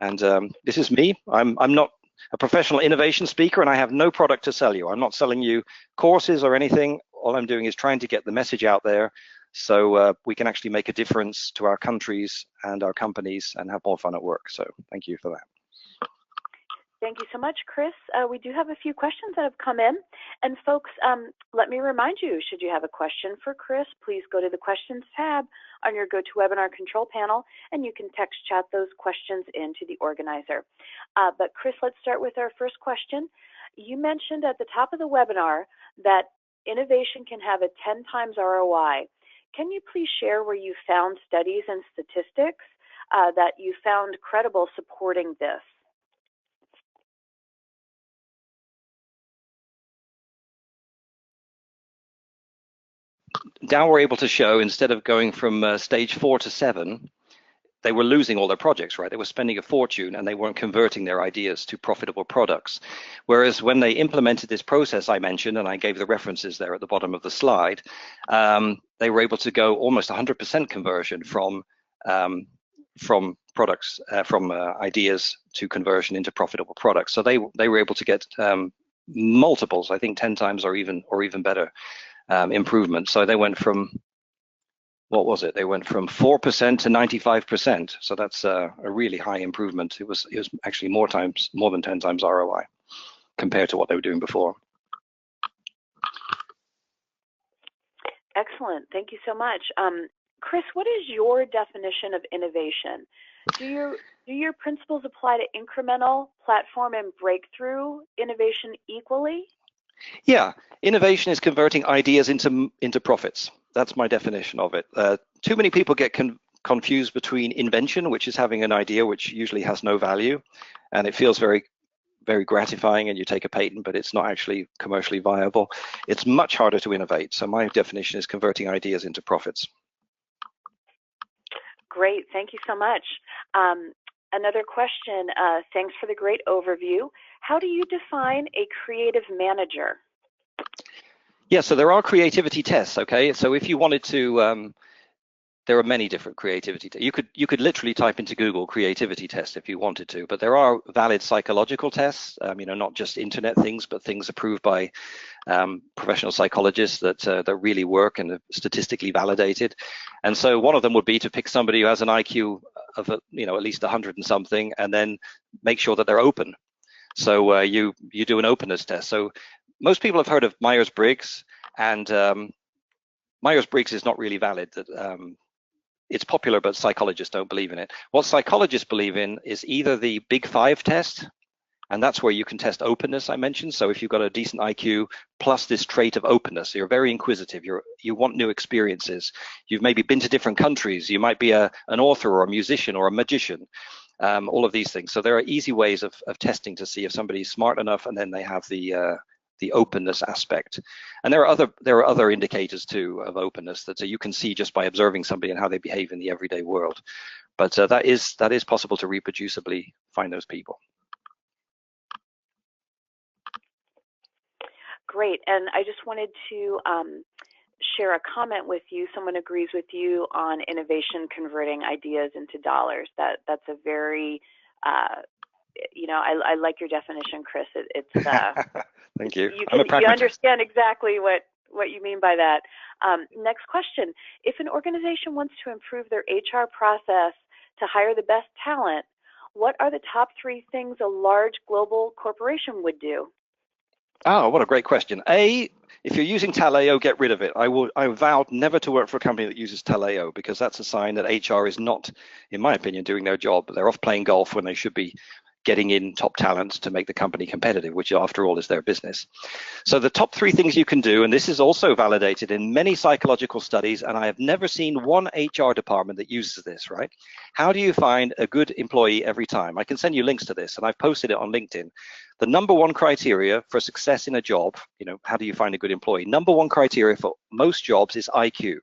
And this is me. I'm not a professional innovation speaker, and I have no product to sell you. I'm not selling you courses or anything. All I'm doing is trying to get the message out there so we can actually make a difference to our countries and our companies and have more fun at work. So thank you for that. Thank you so much, Chris. We do have a few questions that have come in. And folks, let me remind you, should you have a question for Chris, please go to the questions tab on your GoToWebinar control panel, and you can text chat those questions into the organizer. But Chris, let's start with our first question. You mentioned at the top of the webinar that innovation can have a 10 times ROI. Can you please share where you found studies and statistics that you found credible supporting this? Now we're able to show, instead of going from stage 4 to 7, they were losing all their projects, right? They were spending a fortune and they weren't converting their ideas to profitable products. Whereas when they implemented this process I mentioned, and I gave the references there at the bottom of the slide, they were able to go almost 100% conversion from products, from ideas to conversion into profitable products. So they were able to get multiples, I think 10 times or even better improvement. So they went from, what was it? They went from 4% to 95%. So that's a really high improvement. It was actually more than 10 times ROI compared to what they were doing before. Excellent. Thank you so much. Chris, what is your definition of innovation? Do your principles apply to incremental, platform, and breakthrough innovation equally? Yeah, innovation is converting ideas into profits. That's my definition of it. Too many people get confused between invention, which is having an idea which usually has no value, and it feels very, very gratifying, and you take a patent, but it's not actually commercially viable. It's much harder to innovate. So my definition is converting ideas into profits. Great, thank you so much. Another question, thanks for the great overview. How do you define a creative manager? Yeah, so there are creativity tests, okay? So if you wanted to There are many different creativity. You could literally type into Google creativity test if you wanted to, but there are valid psychological tests. You know, not just internet things, but things approved by professional psychologists that really work and are statistically validated. And so one of them would be to pick somebody who has an IQ of at least 100 and something, and then make sure that they're open. So you do an openness test. So most people have heard of Myers-Briggs, and Myers-Briggs is not really valid. That it's popular, but psychologists don't believe in it. What psychologists believe in is either the Big Five test, and that's where you can test openness, I mentioned. So if you've got a decent IQ plus this trait of openness, you're very inquisitive, you want new experiences, you've maybe been to different countries, you might be an author or a musician or a magician, all of these things. So there are easy ways of testing to see if somebody's smart enough, and then they have the openness aspect. And there are other indicators too of openness that you can see just by observing somebody and how they behave in the everyday world. But that is possible to reproducibly find those people. Great, and I just wanted to share a comment with you. Someone agrees with you on innovation converting ideas into dollars. That's a very I like your definition, Chris. It's thank you. You understand exactly what you mean by that. Next question. If an organization wants to improve their HR process to hire the best talent, what are the top 3 things a large global corporation would do? Oh, what a great question. If you're using Taleo, get rid of it. I vowed never to work for a company that uses Taleo, because that's a sign that HR is not, in my opinion, doing their job. They're off playing golf when they should be getting in top talent to make the company competitive, which after all is their business. So the top 3 things you can do, and this is also validated in many psychological studies, and I have never seen one HR department that uses this, right? How do you find a good employee every time? I can send you links to this, and I've posted it on LinkedIn. The number 1 criteria for success in a job, how do you find a good employee? Number 1 criteria for most jobs is IQ.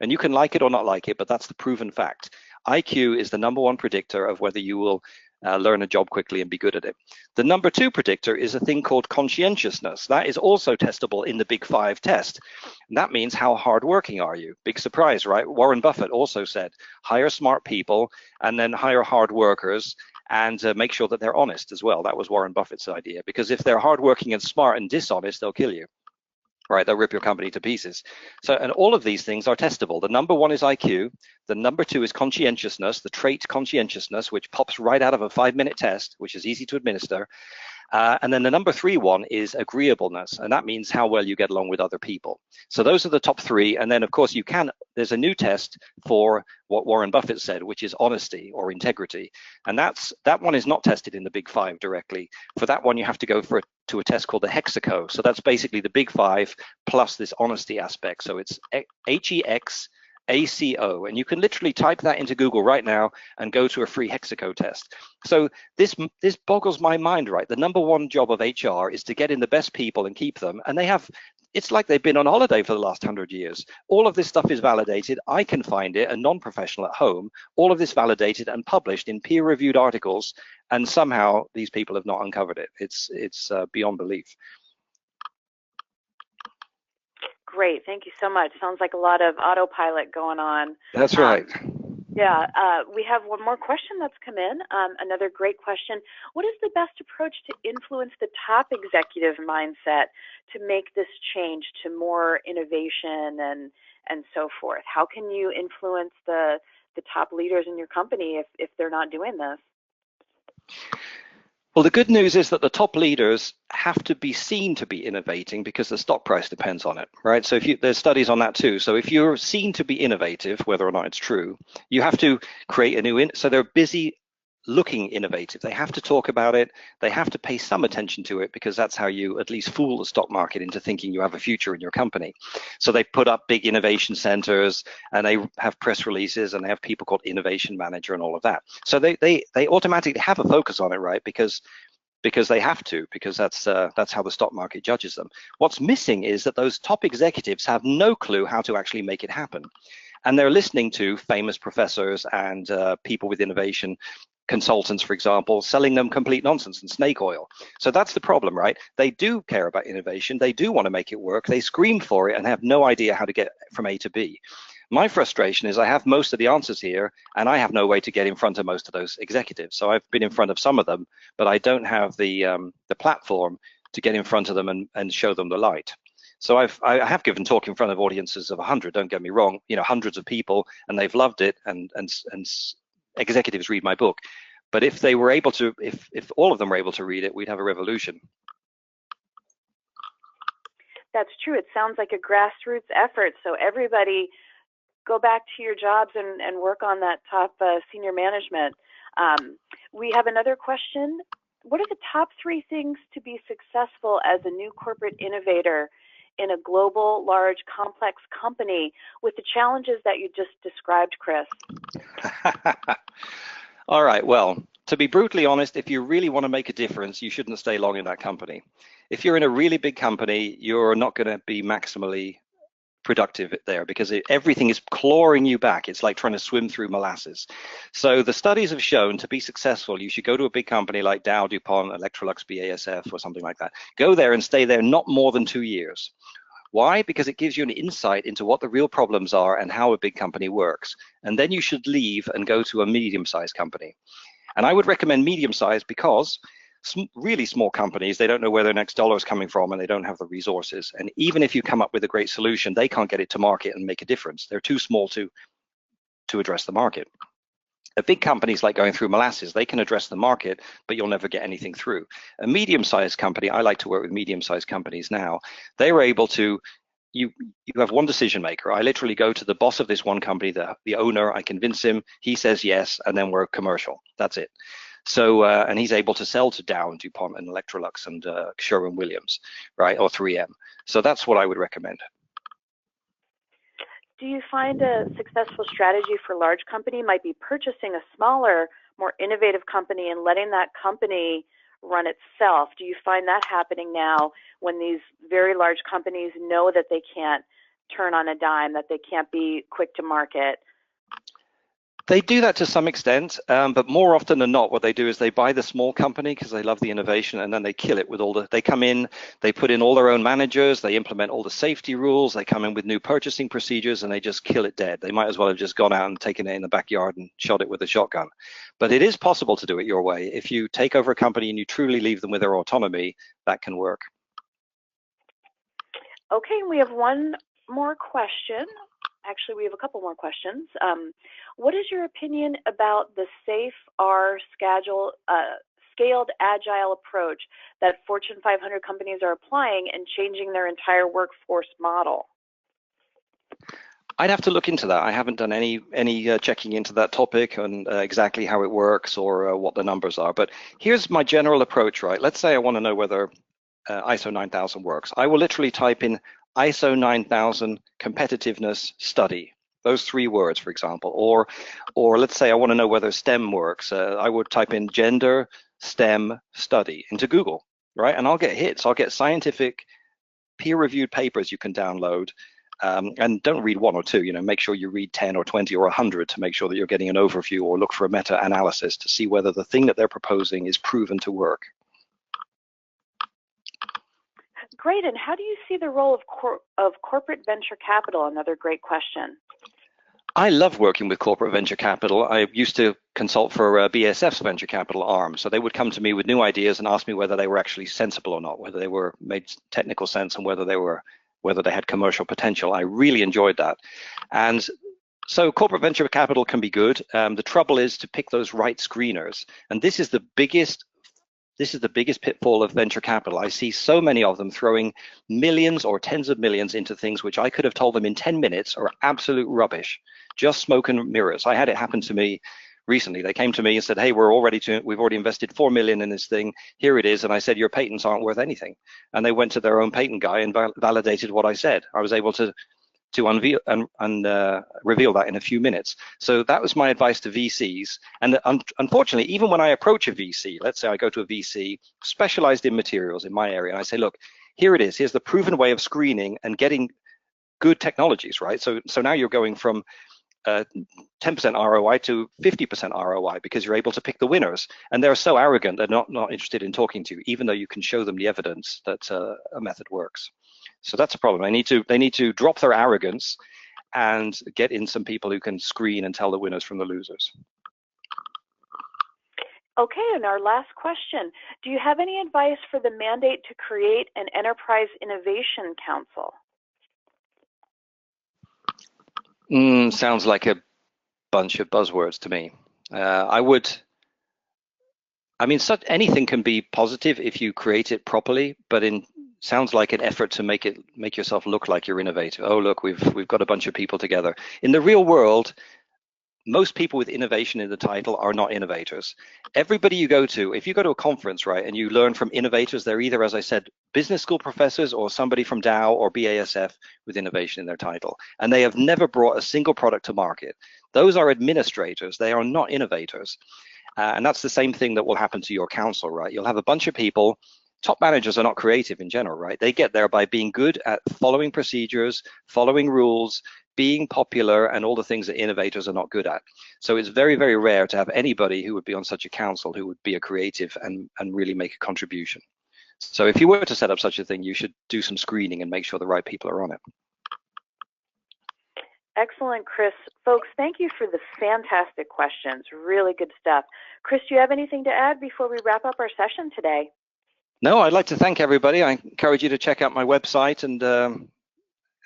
And you can like it or not like it, but that's the proven fact. IQ is the number 1 predictor of whether you will learn a job quickly and be good at it. The number 2 predictor is a thing called conscientiousness. That is also testable in the Big Five test. And that means how hardworking are you? Big surprise, right? Warren Buffett also said, hire smart people and then hire hard workers, and make sure that they're honest as well. That was Warren Buffett's idea, because if they're hardworking and smart and dishonest, they'll kill you. Right, they'll rip your company to pieces. So, and all of these things are testable. The number 1 is IQ. The number 2 is conscientiousness, the trait conscientiousness, which pops right out of a 5-minute test, which is easy to administer. And then the number 3 one is agreeableness, and that means how well you get along with other people. So those are the top 3. And then of course there's a new test for what Warren Buffett said, which is honesty or integrity. And that one is not tested in the Big Five directly. For that one, you have to go to a test called the Hexaco. So that's basically the Big Five plus this honesty aspect. So it's HEXACO, and you can literally type that into Google right now and go to a free Hexaco test. So this boggles my mind, right? The number 1 job of HR is to get in the best people and keep them, and it's like they've been on holiday for the last 100 years. All of this stuff is validated. I can find it, a non-professional at home, all of this validated and published in peer-reviewed articles, and somehow these people have not uncovered it. It's beyond belief. Great, thank you so much. Sounds like a lot of autopilot going on. That's right. Yeah, we have one more question that's come in. Another great question. What is the best approach to influence the top executive mindset to make this change to more innovation and so forth? How can you influence the top leaders in your company if they're not doing this? Well, the good news is that the top leaders have to be seen to be innovating because the stock price depends on it, right? So there's studies on that too. So if you're seen to be innovative, whether or not it's true, you have to create a new, so they're busy looking innovative. They have to talk about it. They have to pay some attention to it, because that's how you at least fool the stock market into thinking you have a future in your company. So they put up big innovation centers, and they have press releases, and they have people called innovation manager and all of that. So they automatically have a focus on it, right? Because they have to, because that's how the stock market judges them. What's missing is that those top executives have no clue how to actually make it happen. And they're listening to famous professors and people with innovation consultants, for example, selling them complete nonsense and snake oil. So that's the problem, right? They do care about innovation. They do want to make it work. They scream for it and have no idea how to get from A to B. My frustration is I have most of the answers here, and I have no way to get in front of most of those executives. So I've been in front of some of them, but I don't have the platform to get in front of them and show them the light. So I have given talk in front of audiences of 100. Don't get me wrong, hundreds of people, and they've loved it, and executives read my book. But if they were able to, if all of them were able to read it, we'd have a revolution. That's true. It sounds like a grassroots effort. So everybody, go back to your jobs and work on that top senior management. We have another question. What are the top 3 things to be successful as a new corporate innovator in a global, large, complex company with the challenges that you just described, Chris? All right, well, to be brutally honest, if you really want to make a difference, you shouldn't stay long in that company. If you're in a really big company, you're not going to be maximally productive there because everything is clawing you back. It's like trying to swim through molasses. So the studies have shown to be successful, you should go to a big company like Dow, DuPont, Electrolux, BASF, or something like that. Go there and stay there not more than 2 years. Why? Because it gives you an insight into what the real problems are and how a big company works. And then you should leave and go to a medium-sized company. And I would recommend medium-sized because really small companies, they don't know where their next dollar is coming from and they don't have the resources. And even if you come up with a great solution, they can't get it to market and make a difference. They're too small to address the market. A big company's like going through molasses. They can address the market, but you'll never get anything through. A medium-sized company, I like to work with medium-sized companies now, they were able to, you have one decision maker. I literally go to the boss of this one company, the owner, I convince him, he says yes, and then we're commercial. That's it. So, and he's able to sell to Dow and DuPont and Electrolux and Sherwin-Williams, right, or 3M. So that's what I would recommend. Do you find a successful strategy for a large company might be purchasing a smaller, more innovative company and letting that company run itself? Do you find that happening now when these very large companies know that they can't turn on a dime, that they can't be quick to market? They do that to some extent, but more often than not, what they do is they buy the small company because they love the innovation, and then they kill it with they come in, they put in all their own managers, they implement all the safety rules, they come in with new purchasing procedures, and they just kill it dead. They might as well have just gone out and taken it in the backyard and shot it with a shotgun. But it is possible to do it your way. If you take over a company and you truly leave them with their autonomy, that can work. Okay, we have one more question. Actually, we have a couple more questions. What is your opinion about the SAFe R scaled agile approach that Fortune 500 companies are applying and changing their entire workforce model? I'd have to look into that. I haven't done any checking into that topic and exactly how it works or what the numbers are. But here's my general approach, right? Let's say I want to know whether ISO 9000 works. I will literally type in ISO 9000 competitiveness study, those 3 words, for example, or let's say I want to know whether STEM works. I would type in gender STEM study into Google, right? And I'll get hits. I'll get scientific peer-reviewed papers you can download, and don't read 1 or 2. Make sure you read 10 or 20 or 100 to make sure that you're getting an overview, or look for a meta-analysis to see whether the thing that they're proposing is proven to work. Great, and how do you see the role of corporate venture capital? Another great question. I love working with corporate venture capital. I used to consult for BASF's venture capital arm. So they would come to me with new ideas and ask me whether they were actually sensible or not, whether they were made technical sense and whether they had commercial potential. I really enjoyed that. And so corporate venture capital can be good. The trouble is to pick those right screeners. And this is the biggest pitfall of venture capital. I see so many of them throwing millions or tens of millions into things which I could have told them in 10 minutes are absolute rubbish, just smoke and mirrors. I had it happen to me recently. They came to me and said, hey, we've already invested 4 million in this thing. Here it is. And I said, your patents aren't worth anything. And they went to their own patent guy and validated what I said. I was able to unveil and reveal that in a few minutes. So that was my advice to VCs. And unfortunately, even when I approach a VC, let's say I go to a VC specialized in materials in my area, and I say, look, here it is. Here's the proven way of screening and getting good technologies, right? So now you're going from 10% ROI to 50% ROI because you're able to pick the winners. And they're so arrogant, they're not interested in talking to you, even though you can show them the evidence that a method works. So that's a problem. They need to drop their arrogance and get in some people who can screen and tell the winners from the losers. Okay, and our last question. Do you have any advice for the mandate to create an enterprise innovation council? Sounds like a bunch of buzzwords to me. Anything can be positive if you create it properly, but sounds like an effort to make yourself look like you're innovative. Oh, look, we've got a bunch of people together. In the real world, most people with innovation in the title are not innovators. Everybody you go to, if you go to a conference, right, and you learn from innovators, they're either, as I said, business school professors or somebody from Dow or BASF with innovation in their title. And they have never brought a single product to market. Those are administrators. They are not innovators. And that's the same thing that will happen to your council, right? You'll have a bunch of people. Top managers are not creative in general, right? They get there by being good at following procedures, following rules, being popular, and all the things that innovators are not good at. So it's very, very rare to have anybody who would be on such a council who would be a creative and really make a contribution. So if you were to set up such a thing, you should do some screening and make sure the right people are on it. Excellent, Chris. Folks, thank you for the fantastic questions. Really good stuff. Chris, do you have anything to add before we wrap up our session today? No, I'd like to thank everybody. I encourage you to check out my website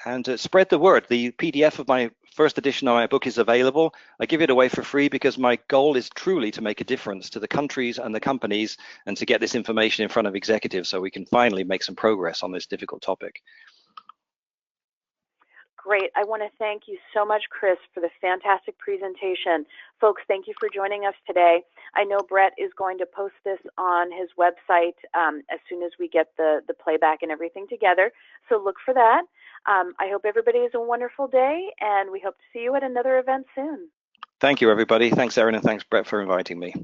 and spread the word. The PDF of my first edition of my book is available. I give it away for free because my goal is truly to make a difference to the countries and the companies and to get this information in front of executives so we can finally make some progress on this difficult topic. Great. I want to thank you so much, Chris, for the fantastic presentation. Folks, thank you for joining us today. I know Brett is going to post this on his website as soon as we get the playback and everything together. So look for that. I hope everybody has a wonderful day, and we hope to see you at another event soon. Thank you, everybody. Thanks, Erin, and thanks, Brett, for inviting me.